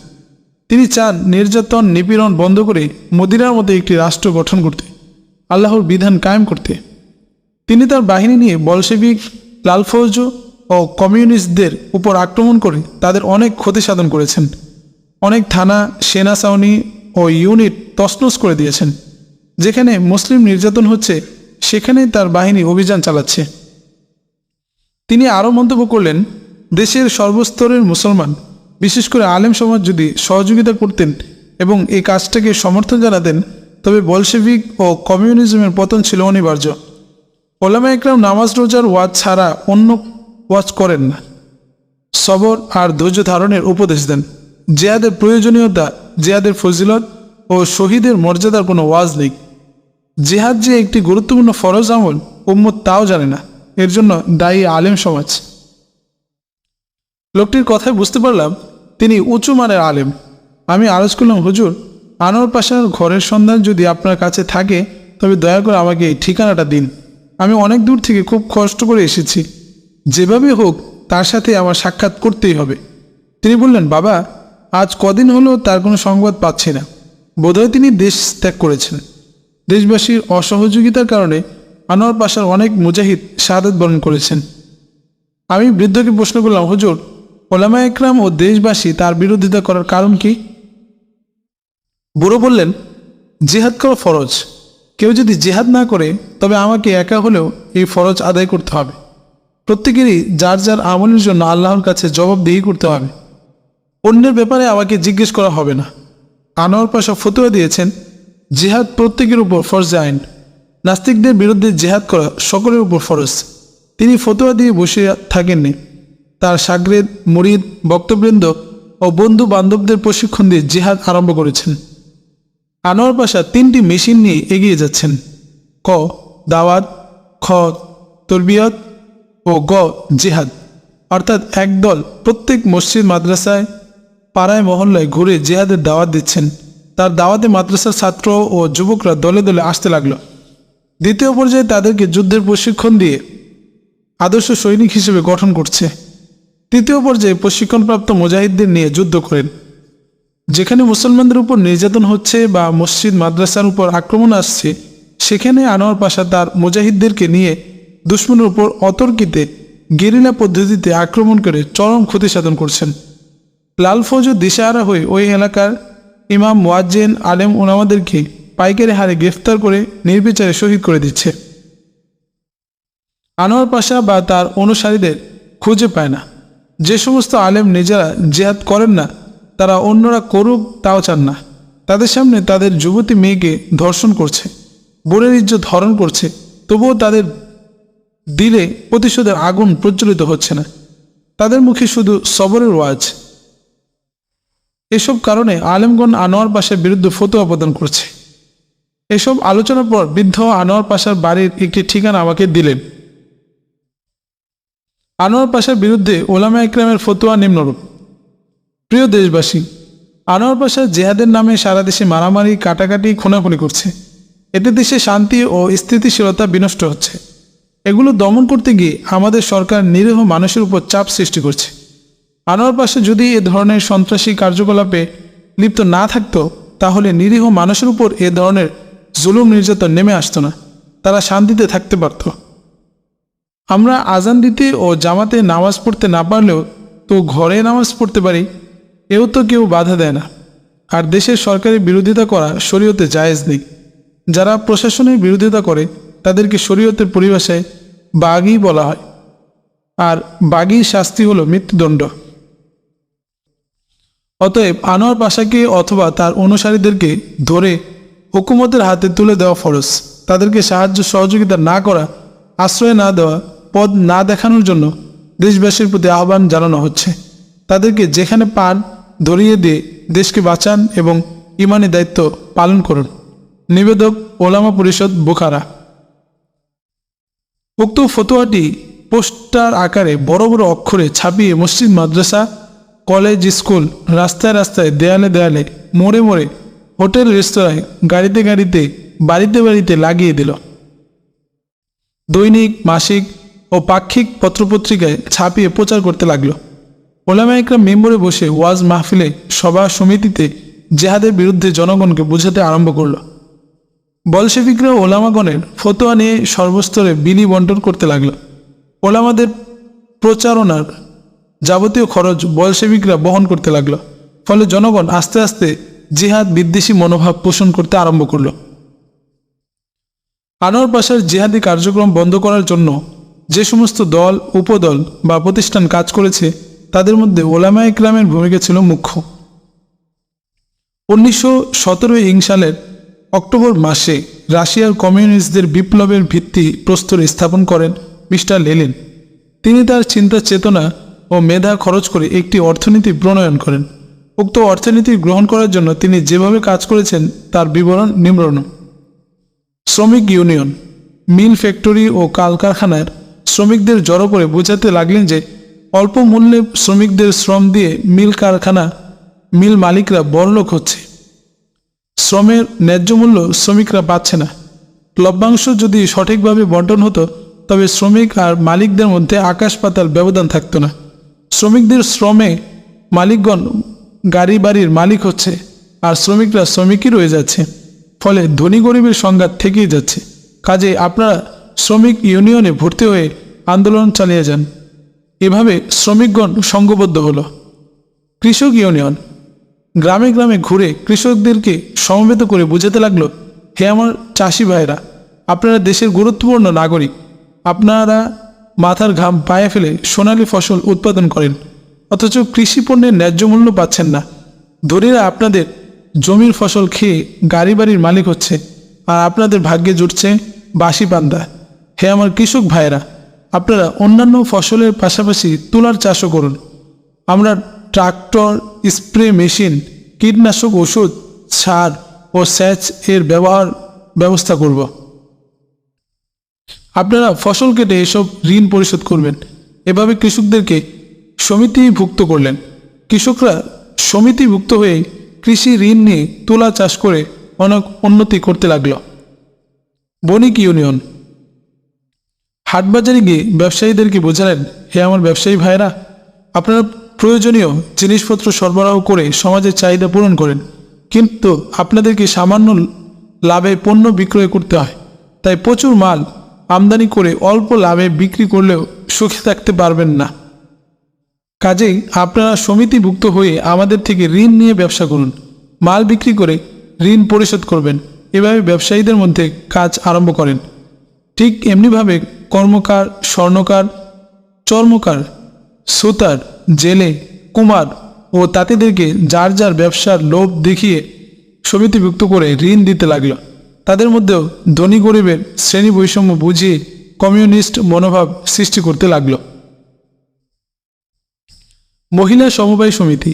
তিনি চান নির্যাতন নিপীড়ন বন্ধ করে মদিনার মতো একটি রাষ্ট্র গঠন করতে, আল্লাহর বিধান কায়েম করতে। তিনি তার বাহিনী নিয়ে বলশেভিক, লালফৌজ ও কমিউনিস্টদের উপর আক্রমণ করে তাদের অনেক ক্ষতি সাধন করেছেন। অনেক থানা, সেনা ছাউনি ও ইউনিট তছনছ করে দিয়েছেন। যেখানে মুসলিম নির্যাতন হচ্ছে সেখানেই তার বাহিনী অভিযান চালাচ্ছে। তিনি আরও মন্তব্য করলেন, দেশের সর্বস্তরের মুসলমান, বিশেষ করে আলেম সমাজ যদি সহযোগিতা করতেন এবং এই কাজটাকে সমর্থন জানাতেন, তবে বলশেভিক ও কমিউনিজমের পতন ছিল অনিবার্য। ওলামা একরাম নামাজ রোজার ওয়াজ ছাড়া অন্য ওয়াজ করেন না। সবর আর ধৈর্য ধারণের উপদেশ দেন। জিহাদের প্রয়োজনীয়তা, জিহাদের ফজিলত ও শহীদের মর্যাদার কোনো ওয়াজ নেই। জিহাদ যে একটি গুরুত্বপূর্ণ ফরজ আমল, উম্মত তাও জানে না। এর জন্য দায়ী আলেম সমাজ। লোকটির কথায় বুঝতে পারলাম তিনি উঁচু মানের আলেম। আমি আরজ করলাম, হুজুর, আনোয়ার পাশার ঘরের সন্ধান যদি আপনার কাছে থাকে তবে দয়া করে আমাকে এই ঠিকানাটা দিন। আমি অনেক দূর থেকে খুব কষ্ট করে এসেছি। যেভাবে হোক তার সাথে আমার সাক্ষাৎ করতেই হবে। তিনি বললেন, বাবা, আজ কদিন হলো তার কোনো সংবাদ পাচ্ছি না। বোধহয় তিনি দেশ ত্যাগ করেছেন। দেশবাসীর অসহযোগিতার কারণে আনোয়ার পাশার অনেক মুজাহিদ শাহাদাত বরণ করেছেন। আমি বৃদ্ধকে প্রশ্ন করলাম, হুজুর, ওলামা একরাম ও দেশবাসী তার বিরোধিতা করার কারণ কি? বুড়ো বললেন, জিহাদ করা ফরজ। কেউ যদি জিহাদ না করে তবে আমাকে একা হলেও এই ফরজ আদায় করতে হবে। প্রত্যেকেরই যার যার আমলের জন্য আল্লাহর কাছে জবাবদিহি করতে হবে। অন্যের ব্যাপারে আমাকে জিজ্ঞেস করা হবে না। আনোয়ার পাশা ফতোয়া দিয়েছেন, জিহাদ প্রত্যেকের উপর ফরজ আইন। নাস্তিকদের বিরুদ্ধে জিহাদ করা সকলের উপর ফরজ। তিনি ফতোয়া দিয়ে বসে থাকেননি। তার শাগরেদ, মুরিদ, বক্তবৃন্দ ও বন্ধু বান্ধবদের প্রশিক্ষণ দিয়ে জিহাদ আরম্ভ করেছেন। আনোয়ার পাশা 3টি মেশিন নিয়ে এগিয়ে যাচ্ছেন: ক দাওয়াত, খ তরবিয়ত ও গ জিহাদ। অর্থাৎ একদল প্রত্যেক মসজিদ, মাদ্রাসায়, পাড়ায়, মহল্লায় ঘুরে জিহাদের দাওয়াত দিচ্ছেন। তার দাওয়াতে মাদ্রাসার ছাত্র ও যুবকরা দলে দলে আসতে লাগলো। দ্বিতীয় পর্যায়ে তাদেরকে যুদ্ধের প্রশিক্ষণ দিয়ে আদর্শ সৈনিক হিসেবে গঠন করছে। তৃতীয় পর্যায়ে প্রশিক্ষণপ্রাপ্ত মুজাহিদদের নিয়ে যুদ্ধ করেন। যেখানে মুসলমানদের উপর নির্যাতন হচ্ছে বা মসজিদ মাদ্রাসার উপর আক্রমণ আসছে, সেখানে আনোয়ার পাশা তার মুজাহিদদেরকে নিয়ে দুশমনের উপর অতর্কিতে গেরিলা পদ্ধতিতে আক্রমণ করে চরম ক্ষতি সাধন করছেন। লাল ফৌজ দিশাহারা হয়ে ওই এলাকার ইমাম, মুয়াজ্জিন, আলেম ওলামাদেরকে পাইকারি হারে গ্রেফতার করে নির্বিচারে শহীদ করে দিচ্ছে। আনোয়ার পাশা বা তার অনুসারীদের খুঁজে পায় না। যে সমস্ত আলেম নিজেরা জিহাদ করেন না, তারা অন্যরা করুক তাও চান না। তাদের সামনে তাদের যুবতী মেয়েকে ধর্ষণ করছে, বোনের ইজ্জত হরণ করছে, তবুও তাদের দিলে প্রতিশোধের আগুন প্রজ্বলিত হচ্ছে না। তাদের মুখে শুধু সবরের ওয়াজ। এসব কারণে আলেমগণ আনোয়ার পাশার বিরুদ্ধে ফতোয়া প্রদান করছে। এসব আলোচনার পর বৃদ্ধ আনোয়ার পাশার বাড়ির একটি ঠিকানা আমাকে দিলেন। আনোয়ার পাশার বিরুদ্ধে ওলামা ইকরামের ফতোয়া নিম্নরূপ: প্রিয় দেশবাসী, আনোয়ার পাশা জেহাদের নামে সারা দেশে মারামারি, কাটাকাটি, খুনাখুনি করছে। এতে দেশে শান্তি ও স্থিতিশীলতা বিনষ্ট হচ্ছে। এগুলো দমন করতে গিয়ে আমাদের সরকার নিরীহ মানুষের উপর চাপ সৃষ্টি করছে। আনোয়ার পাশা যদি এ ধরনের সন্ত্রাসী কার্যকলাপে লিপ্ত না থাকত, তাহলে নিরীহ মানুষের উপর এ ধরনের জুলুম নির্যাতন নেমে আসতো না। তারা শান্তিতে থাকতে পারত। আমরা আজান দিতে ও জামাতে নামাজ পড়তে না পারলেও তো ঘরে নামাজ পড়তে পারি, এও তো কেউ বাধা দেয় না। আর দেশের সরকারের বিরোধিতা করা শরীয়তে জায়েজ নেই। যারা প্রশাসনের বিরোধিতা করে তাদেরকে শরীয়তের পরিভাষায় বাগী বলা হয়, আর বাগীর শাস্তি হলো মৃত্যুদণ্ড। অতএব আনোয়ার পাশাকে অথবা তার অনুসারীদেরকে ধরে হুকুমতের হাতে তুলে দেওয়া ফরজ। তাদেরকে সাহায্য সহযোগিতা না করা, আশ্রয় না দেওয়া, পদ না দেখানোর জন্য দেশবাসীর প্রতি আহ্বান জানানো হচ্ছে। তাদেরকে যেখানে পান ধরিয়ে দিয়ে দেশকে বাঁচান এবং ইমানি দায়িত্ব পালন করুন। নিবেদক, ওলামা পরিষদ, বোখারা। উক্ত ফতোয়াটি পোস্টার আকারে বড় বড় অক্ষরে ছাপিয়ে মসজিদ, মাদ্রাসা, কলেজ, স্কুল, রাস্তায় রাস্তায়, দেয়ালে দেয়ালে, মোড়ে মোড়ে, হোটেল, রেস্তোরাঁয়, গাড়িতে গাড়িতে, বাড়িতে বাড়িতে লাগিয়ে দিল। দৈনিক, মাসিক ও পাক্ষিক পত্রপত্রিকায় ছাপিয়ে প্রচার করতে লাগলো। ওলামা ইকরাম মেম্বরে বসে ওয়াজ মাহফিলে, সভা সমিতিতে জেহাদের বিরুদ্ধে জনগণকে বোঝাতে আরম্ভ করল। বলশেভিকরা ওলামাগণের ফতোয়া নিয়ে সর্বস্তরে বিলি বন্টন করতে লাগলো। ওলামাদের প্রচারণার যাবতীয় খরচ বলশেভিকরা বহন করতে লাগলো। ফলে জনগণ আস্তে আস্তে জিহাদ বিদ্বেষী মনোভাব পোষণ করতে আরম্ভ করল। আনোয়ার পাশার জিহাদি কার্যক্রম বন্ধ করার জন্য যে সমস্ত দল, উপদল বা প্রতিষ্ঠান কাজ করেছে, তাদের মধ্যে ওলামা ইকরামের ভূমিকা ছিল মুখ্য। 1917 সালের অক্টোবর মাসে রাশিয়ার কমিউনিস্টদের বিপ্লবের ভিত্তি প্রস্তর স্থাপন করেন মিস্টার লেনিন। তিনি তার চিন্তা চেতনা ও মেধা খরচ করে একটি অর্থনীতি প্রণয়ন করেন। উক্ত অর্থনীতি গ্রহণ করার জন্য তিনি যেভাবে কাজ করেছেন তার বিবরণ নিম্ন: শ্রমিক ইউনিয়ন, মিল, ফ্যাক্টরি ও কলকারখানার শ্রমিকদের জড়ো করে বোঝাতে লাগলেন যে অল্প মূল্যে শ্রমিকদের শ্রম দিয়ে মিল মালিকরা বড়লোক হচ্ছে। শ্রমের ন্যায্য মূল্য শ্রমিকরা পাচ্ছে না। লভ্যাংশ যদি সঠিকভাবে বন্টন হতো, তবে শ্রমিক আর মালিকদের মধ্যে আকাশ পাতাল ব্যবধান থাকতো না। শ্রমিকদের শ্রমে মালিকগণ গাড়ি বাড়ির মালিক হচ্ছে, আর শ্রমিকরা শ্রমিকই রয়ে যাচ্ছে। ফলে ধনী গরিবের সংঘাত থেকেই যাচ্ছে। কাজে আপনারা শ্রমিক ইউনিয়নে ভর্তি হয়ে আন্দোলন চালিয়ে যান। এভাবে শ্রমিকগণ সংঘবদ্ধ হলো। কৃষক ইউনিয়ন গ্রামে গ্রামে ঘুরে কৃষকদেরকে সমবেত করে বোঝাতে লাগলো, হে আমার চাষি ভাইরা, আপনারা দেশের গুরুত্বপূর্ণ নাগরিক। আপনারা মাথার ঘাম পায়ে ফেলে সোনালী ফসল উৎপাদন করেন, অথচ কৃষি পণ্যের ন্যায্য মূল্য পাচ্ছেন না। ধনীরা আপনাদের জমির ফসল খেয়ে গাড়ি বাড়ির মালিক হচ্ছে, আর আপনাদের ভাগ্যে জুটছে বাসি পান্তা। হে আমার কৃষক ভাইয়েরা, আপনারা অন্যান্য ফসলের পাশাপাশি তুলার চাষও করুন। আমরা ট্রাক্টর, স্প্রে মেশিন, কীটনাশক ওষুধ, সার ও সেচ এর ব্যবস্থা করব। আপনারা ফসল কেটে এসব ঋণ পরিশোধ করবেন। এভাবে কৃষকদেরকে সমিতিভুক্ত করলেন। কৃষকরা সমিতিভুক্ত হয়ে কৃষি ঋণ নিয়ে তুলা চাষ করে অনেক উন্নতি করতে লাগলো। বণিক ইউনিয়ন। হাটবাজারে গিয়ে ব্যবসায়ীদেরকে বোঝালেন, হে আমার ব্যবসায়ী ভাইরা, আপনারা প্রয়োজনীয় জিনিসপত্র সরবরাহ করে সমাজের চাহিদা পূরণ করেন, কিন্তু আপনাদেরকে সামান্য লাভে পণ্য বিক্রয় করতে হয়। তাই প্রচুর মাল আমদানি করে অল্প লাভে বিক্রি করলেও সুখে থাকতে পারবেন না। কাজেই আপনারা সমিতিভুক্ত হয়ে আমাদের থেকে ঋণ নিয়ে ব্যবসা করুন, মাল বিক্রি করে ঋণ পরিশোধ করবেন। এভাবে ব্যবসায়ীদের মধ্যে কাজ আরম্ভ করেন। ঠিক এমনিভাবে কর্মকার, স্বর্ণকার, চর্মকার, সুতার, জেলে, কুমার ও তাঁতিদেরকে যার যার ব্যবসার লোভ দেখিয়ে সমিতিভুক্ত করে ঋণ দিতে লাগলো। তাদের মধ্যেও ধনী গরিবের শ্রেণী বৈষম্য বুঝিয়ে কমিউনিস্ট মনোভাব সৃষ্টি করতে লাগলো। মহিলা সমবায় সমিতি।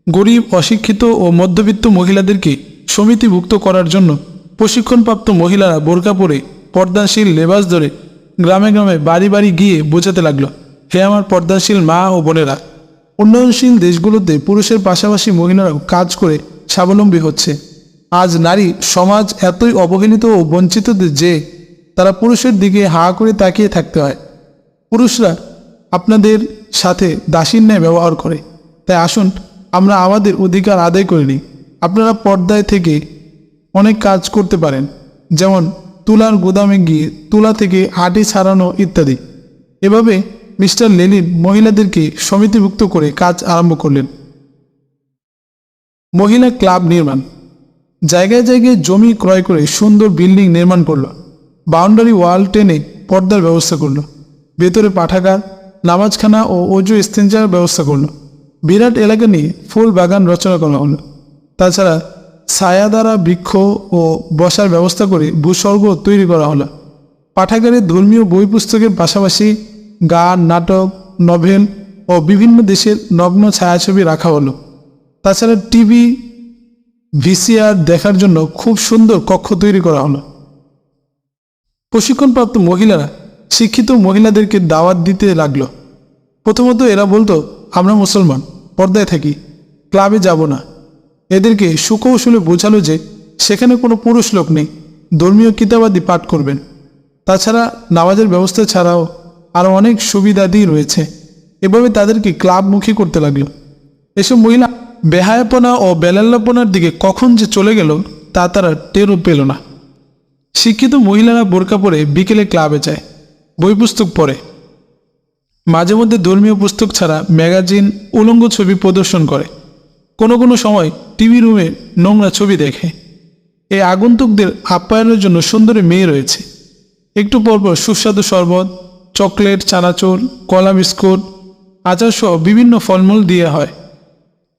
গরিব, অশিক্ষিত ও মধ্যবিত্ত মহিলাদেরকে সমিতিভুক্ত করার জন্য প্রশিক্ষণপ্রাপ্ত মহিলারা বোরকা পরে পর্দাশীল লেবাস ধরে গ্রামে গ্রামে বাড়ি বাড়ি গিয়ে বোঝাতে লাগলো, হে আমার পর্দাশীল মা ও বোনেরা, উন্নয়নশীল দেশগুলোতে পুরুষের পাশাপাশি মহিলারাও কাজ করে স্বাবলম্বী হচ্ছে। আজ নারী সমাজ এতই অবহেলিত ও বঞ্চিত যে তারা পুরুষের দিকে হা করে তাকিয়ে থাকতে হয়। পুরুষরা আপনাদের সাথে দাসীর ন্যায় ব্যবহার করে। তাই আসুন আমরা আমাদের অধিকার আদায় করে নিই। আপনারা পর্দায় থেকে অনেক কাজ করতে পারেন, যেমন তুলার গুদামে গিয়ে তুলা থেকে আটি ছাড়ানো ইত্যাদি। এভাবে মিস্টার লেনিন মহিলাদেরকে সমিতিভুক্ত করে কাজ আরম্ভ করলেন। মহিলা ক্লাব নির্মাণ। জায়গায় জায়গায় জমি ক্রয় করে সুন্দর বিল্ডিং নির্মাণ করলো। বাউন্ডারি ওয়াল টেনে পর্দার ব্যবস্থা করলো। ভেতরে পাঠাগার, নামাজখানা ও অজু ইস্তেঞ্জার ব্যবস্থা করলো। বিরাট এলাকা নিয়ে ফুল বাগান রচনা করা হলো। তাছাড়া ছায়াদারা বৃক্ষ ও বসার ব্যবস্থা করে ভূস্বর্গ তৈরি করা হলো। পাঠাগারে ধর্মীয় বই পুস্তকের পাশাপাশি গান, নাটক, নভেল ও বিভিন্ন দেশের নগ্ন ছায়াছবি রাখা হলো। তাছাড়া টিভি, ভিসিআর দেখার জন্য খুব সুন্দর কক্ষ তৈরি করা হলো। প্রশিক্ষণপ্রাপ্ত মহিলারা শিক্ষিত মহিলাদেরকে দাওয়াত দিতে লাগলো। প্রথমত এরা বলতো, আমরা মুসলমান, পর্দায় থাকি, ক্লাবে যাব না। এদেরকে সুকৌশলে বোঝালো যে সেখানে কোনো পুরুষ লোক নেই, ধর্মীয় কিতাবাদি পাঠ করবেন। তাছাড়া নামাজের ব্যবস্থা ছাড়াও আরও অনেক সুবিধাদি রয়েছে। এভাবে তাদেরকে ক্লাবমুখী করতে লাগলো। এসব মহিলা বেহায়াপনা ও বেলাল্লাপনার দিকে কখন যে চলে গেল তা তারা টেরও পেল না। শিক্ষিত মহিলারা বোরকা পরে বিকেলে ক্লাবে যায়, বই পুস্তক পড়ে, মাঝে মধ্যে ধর্মীয় পুস্তক ছাড়া ম্যাগাজিন, উলঙ্গ ছবি প্রদর্শন করে। কোনো কোনো সময় টিভি রুমে নোংরা ছবি দেখে। এই আগন্তুকদের আপ্যায়নের জন্য সুন্দরী মেয়ে রয়েছে। একটু পরপর সুস্বাদু শরবত, চকলেট, চানাচুর, কলা, বিস্কুট, আচার সহ বিভিন্ন ফলমূল দিয়ে হয়।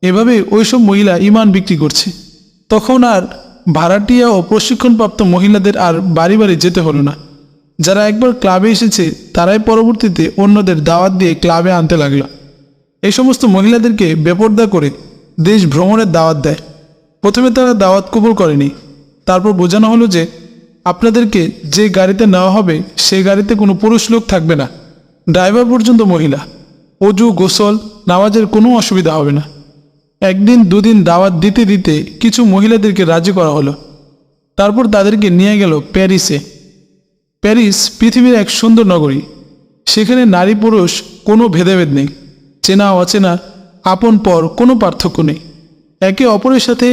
এভাবে ওইসব মহিলা ইমান বিক্রি করছে। তখন আর ভাড়াটিয়া ও প্রশিক্ষণপ্রাপ্ত মহিলাদের আর বাড়ি বাড়ি যেতে হলো না। যারা একবার ক্লাবে এসেছে তারাই পরবর্তীতে অন্যদের দাওয়াত দিয়ে ক্লাবে আনতে লাগলো। এই সমস্ত মহিলাদেরকে বেপরদা করে দেশ ভ্রমণের দাওয়াত দেয়। প্রথমে তারা দাওয়াত কবুল করেনি। তারপর বোঝানো হলো যে আপনাদেরকে যে গাড়িতে নেওয়া হবে সেই গাড়িতে কোনো পুরুষ লোক থাকবে না, ড্রাইভার পর্যন্ত মহিলা। অজু, গোসল, নামাজের কোনো অসুবিধা হবে না। একদিন দুদিন দাওয়াত দিতে দিতে কিছু মহিলাদেরকে রাজি করা হলো। তারপর তাদেরকে নিয়ে গেল প্যারিসে। প্যারিস পৃথিবীর এক সুন্দর নগরী। সেখানে নারী পুরুষ কোনো ভেদাভেদ নেই, চেনা অচেনা, আপন পর কোনো পার্থক্য নেই। একে অপরের সাথে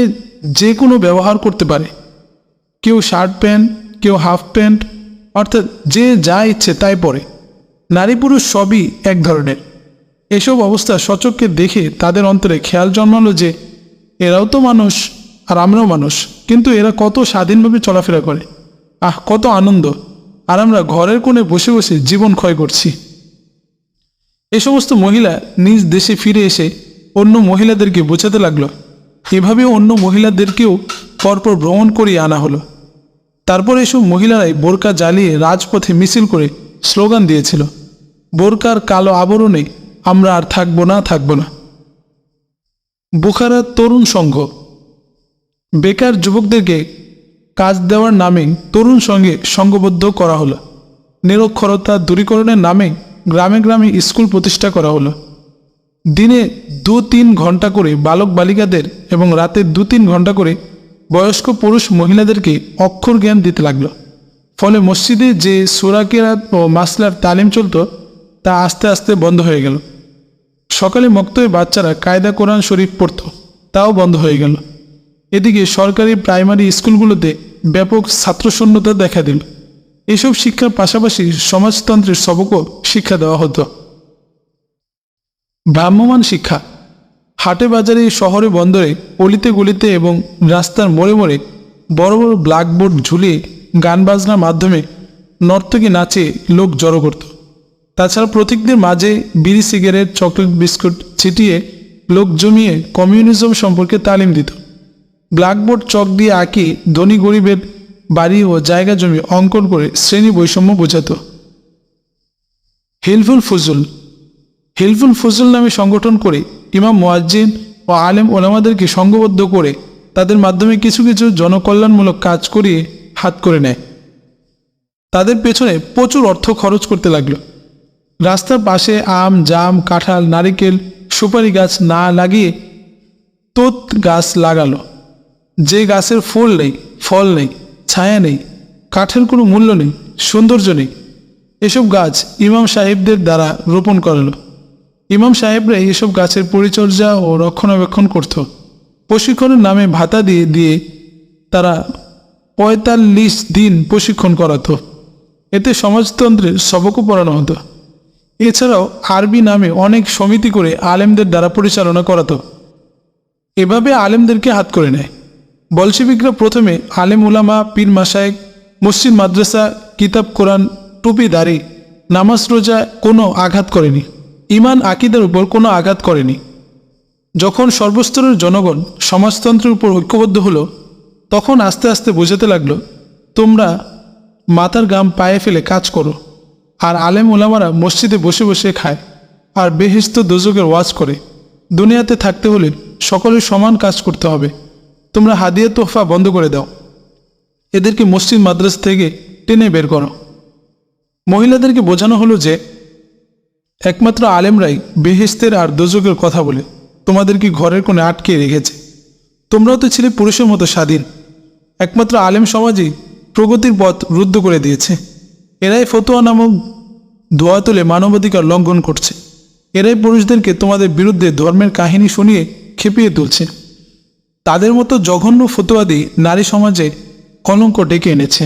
যে কোনো ব্যবহার করতে পারে। কেউ শার্ট প্যান্ট, কেউ হাফ প্যান্ট, অর্থাৎ যে যা ইচ্ছে তাই পরে। নারী পুরুষ সবই এক ধরনের। এসব অবস্থা সচক্ষে দেখে তাদের অন্তরে খেয়াল জন্মালো যে এরাও তো মানুষ আর আমরাও মানুষ, কিন্তু এরা কত স্বাধীনভাবে চলাফেরা করে, কত আনন্দ, আর আমরা ঘরের কোণে বসে বসে জীবন ক্ষয় করছি। এ সমস্ত মহিলা নিজ দেশে ফিরে এসে অন্য মহিলাদেরকে বোঝাতে লাগলো। এভাবে অন্য মহিলাদেরকেও পরপর ভ্রমণ করিয়ে আনা হলো। তারপর এসব মহিলারাই বোরকা জ্বালিয়ে রাজপথে মিছিল করে স্লোগান দিয়েছিল, বোরকার কালো আবরণে আমরা আর থাকবো না, থাকবো না। বুখারা তরুণ সংঘ। বেকার যুবকদেরকে কাজ দেওয়ার নামে তরুণ সঙ্গে সংঘবদ্ধ করা হলো। নিরক্ষরতা দূরীকরণের নামে গ্রামে গ্রামে স্কুল প্রতিষ্ঠা করা হলো। দিনে 2-3 ঘন্টা করে বালক বালিকাদের এবং রাতে 2-3 ঘন্টা করে বয়স্ক পুরুষ মহিলাদেরকে অক্ষর জ্ঞান দিতে লাগলো। ফলে মসজিদে যে সূরা কিরাত ও মাসলার তালিম চলত তা আস্তে আস্তে বন্ধ হয়ে গেল। সকালে মক্তবে বাচ্চারা কায়দা কোরআন শরীফ পড়ত, তাও বন্ধ হয়ে গেল। এদিকে সরকারি প্রাইমারি স্কুলগুলোতে ব্যাপক ছাত্রশূন্যতা দেখা দিল। এসব শিক্ষার পাশাপাশি সমাজতন্ত্রের সবকও শিক্ষা দেওয়া হতো। ভ্রাম্যমাণ শিক্ষা। হাটে বাজারে, শহরে বন্দরে, অলিতে গলিতে এবং রাস্তার মোড়ে মোড়ে বড় বড় ব্ল্যাকবোর্ড ঝুলিয়ে গান বাজনার মাধ্যমে নর্তকী নাচে লোক জড়ো করত। তাছাড়া প্রতীকদের মাঝে বিড়ি, সিগারেট, চকলেট, বিস্কুট ছিটিয়ে লোক জমিয়ে কমিউনিজম সম্পর্কে তালিম দিত। ব্ল্যাকবোর্ড চক দিয়ে আঁকি ধনী গরিবের বাড়ি ও জায়গা জমি অঙ্কন করে শ্রেণী বৈষম্য বোঝাত। হিলফুল ফুজুল। হিলফুল ফুজুল নামে সংগঠন করে ইমাম মুয়াজ্জিন ও আলেম ওলামাদেরকে সংঘবদ্ধ করে তাদের মাধ্যমে কিছু কিছু জনকল্যাণমূলক কাজ করিয়ে হাত করে নেয়। তাদের পেছনে প্রচুর অর্থ খরচ করতে লাগলো। রাস্তার পাশে আম, জাম, কাঁঠাল, নারিকেল, সুপারি গাছ না লাগিয়ে তোত গাছ লাগালো। যে গাছের ফুল নেই, ফল নেই, ছায়া নেই, কাঠের কোনো মূল্য নেই, সৌন্দর্য নেই, এসব গাছ ইমাম সাহেবদের দ্বারা রোপণ করালো। ইমাম সাহেবরা এসব গাছের পরিচর্যা ও রক্ষণাবেক্ষণ করত। প্রশিক্ষণের নামে ভাতা দিয়ে দিয়ে তারা 45 দিন প্রশিক্ষণ করাতো। এতে সমাজতন্ত্রের সবকও পড়ানো হতো। এছাড়াও আরবি নামে অনেক সমিতি করে আলেমদের দ্বারা পরিচালনা করাতো। এভাবে আলেমদেরকে হাত করে নেয়। বলশেবিকরা প্রথমে আলেম উলামা, পীর মাশায়েখ, মসজিদ মাদ্রাসা, কিতাব কোরআন, টুপি দাড়ি, নামাজ রোজা কোনো আঘাত করেনি। ইমান আকিদার উপর কোনো আঘাত করেনি। যখন সর্বস্তরের জনগণ সমাজতন্ত্রের উপর ঐক্যবদ্ধ হলো, তখন আস্তে আস্তে বোঝাতে লাগলো, তোমরা মাথার গাম পায়ে ফেলে কাজ করো, আর আলেম ওলামারা মসজিদে বসে বসে খায় আর বেহেশত দোজখের ওয়াজ করে। দুনিয়াতে থাকতে হলে সকলের সমান কাজ করতে হবে। তোমরা হাদিয়া তোহফা বন্ধ করে দাও, এদেরকে মসজিদ মাদ্রাসা থেকে টেনে বের করো। মহিলাদেরকে বোঝানো হলো যে একমাত্র আলেমরাই বেহেশতের আর দোজখের কথা বলে, তোমাদেরকে ঘরের কোণে আটকে রেখেছে। তোমরাও তো ছিলে পুরুষের মতো স্বাধীন। একমাত্র আলেম সমাজই প্রগতির পথ রুদ্ধ করে দিয়েছে। এরাই ফতোয়া নামক দোয়া তুলে মানবাধিকার লঙ্ঘন করছে। এরাই পুরুষদেরকে তোমাদের বিরুদ্ধে ধর্মের কাহিনী শুনিয়ে খেপিয়ে তুলছে। তাদের মতো জঘন্য ফতোয়াদি নারী সমাজে কলঙ্ক ডেকে এনেছে।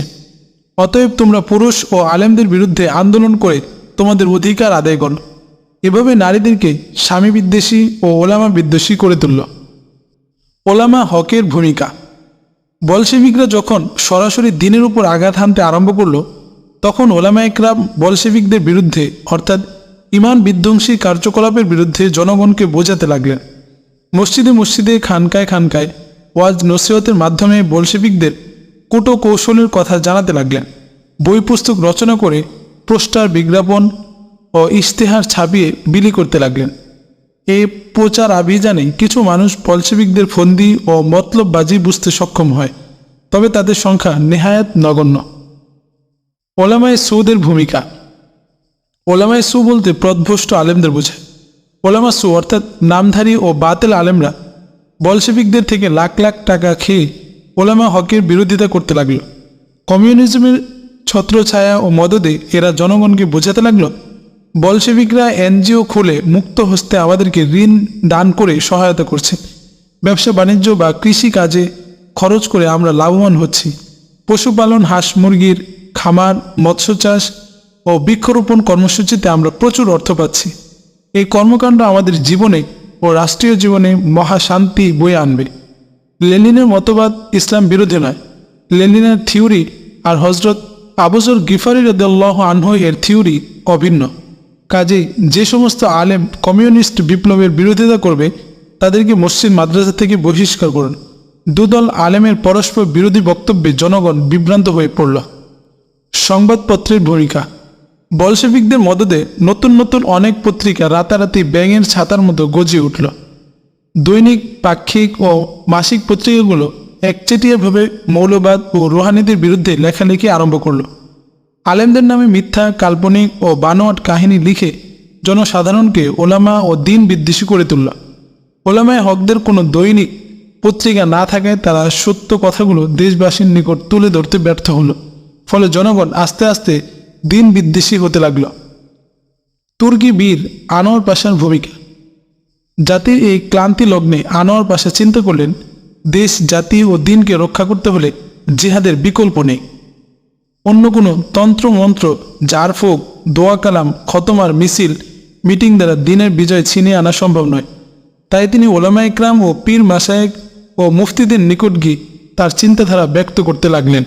অতএব তোমরা পুরুষ ও আলেমদের বিরুদ্ধে আন্দোলন করে তোমাদের অধিকার আদায় করো। এভাবে নারীদেরকে স্বামী বিদ্বেষী ও ওলামা বিদ্বেষী করে তুলল। ওলামা হকের ভূমিকা। বলশেভিকরা যখন সরাসরি দিনের উপর আঘাত হানতে আরম্ভ করল, তখন ওলামা একরাম বলশেভিকদের বিরুদ্ধে অর্থাৎ ইমান বিধ্বংসী কার্যকলাপের বিরুদ্ধে জনগণকে বোঝাতে লাগলেন। মসজিদে মসজিদে, খানকায় খানকায় ওয়াজ নসিহতের মাধ্যমে বলশেভিকদের কূট কৌশলের কথা জানাতে লাগলেন। বই পুস্তক রচনা করে পোস্টার, বিজ্ঞাপন ও ইশতেহার ছাপিয়ে বিলি করতে লাগলেন। এই প্রচার অভিযানে কিছু মানুষ বলশেভিকদের ফন্দি ও মতলববাজি বুঝতে সক্ষম হয়, তবে তাদের সংখ্যা নেহায়াত নগণ্য। ওলামায়ে সুদের ভূমিকা। ওলামায়ে সু বলতে পথভ্রষ্ট আলেমদের বোঝায়। ওলামা সু অর্থাৎ নামধারী ও বাতেল আলেমরা বলশেভিকদের থেকে লাখ লাখ টাকা খেয়ে ওলামা হকের বিরোধিতা করতে লাগল। কমিউনিজমের ছত্রছায়া ও মদদে এরা জনগণকে বোঝাতে লাগলো, বলশেভিকরা এনজিও খুলে মুক্ত হস্তে আমাদেরকে ঋণ দান করে সহায়তা করছে। ব্যবসা বাণিজ্য বা কৃষি কাজে খরচ করে আমরা লাভবান হচ্ছি। পশুপালন, হাঁস মুরগির খামার, মৎস্য চাষ ও বৃক্ষরোপণ কর্মসূচিতে আমরা প্রচুর অর্থ পাচ্ছি। এই কর্মকাণ্ড আমাদের জীবনে ও রাষ্ট্রীয় জীবনে মহাশান্তি বয়ে আনবে। লেনিনের মতবাদ ইসলাম বিরোধী নয়। লেনিনের থিওরি আর হজরত আবু যর গিফারি রাদিয়াল্লাহু আনহু এর থিওরি অভিন্ন। কাজেই যে সমস্ত আলেম কমিউনিস্ট বিপ্লবের বিরোধিতা করবে তাদেরকে মসজিদ মাদ্রাসা থেকে বহিষ্কার করুন। দুদল আলেমের পরস্পর বিরোধী বক্তব্যে জনগণ বিভ্রান্ত হয়ে পড়ল। সংবাদপত্রের ভূমিকা। বলশেভিকদের মদদে নতুন নতুন অনেক পত্রিকা রাতারাতি ব্যাঙের ছাতার মতো গজিয়ে উঠল। দৈনিক, পাক্ষিক ও মাসিক পত্রিকাগুলো একচেটিয়াভাবে মৌলবাদ ও রুহানিদের বিরুদ্ধে লেখালেখি আরম্ভ করল। আলেমদের নামে মিথ্যা, কাল্পনিক ও বানোয়াট কাহিনী লিখে জনসাধারণকে ওলামা ও দিন বিদ্বেষী করে তুলল। ওলামায়ে হকদের কোনো দৈনিক পত্রিকা না থাকায় তারা সত্য কথাগুলো দেশবাসীর নিকট তুলে ধরতে ব্যর্থ হলো। ফলে জনগণ আস্তে আস্তে দিন বিদ্বেষী হতে লাগল। তুর্কি বীর আনোয়ার পাশার ভূমিকা। জাতির এই ক্লান্তি লগ্নে আনোয়ার পাশা চিন্তা করলেন, দেশ, জাতি ও দিনকে রক্ষা করতে হলে জিহাদের বিকল্প নেই। অন্য কোনো তন্ত্র মন্ত্র, জারফোক, দোয়া কালাম, খতমার মিছিল, মিটিং দ্বারা দিনের বিজয় ছিনিয়ে আনা সম্ভব নয়। তাই তিনি ওলামা ইকরাম ও পীর মাশায়েখ ও মুফতিদের নিকট গিয়ে তার চিন্তাধারা ব্যক্ত করতে লাগলেন।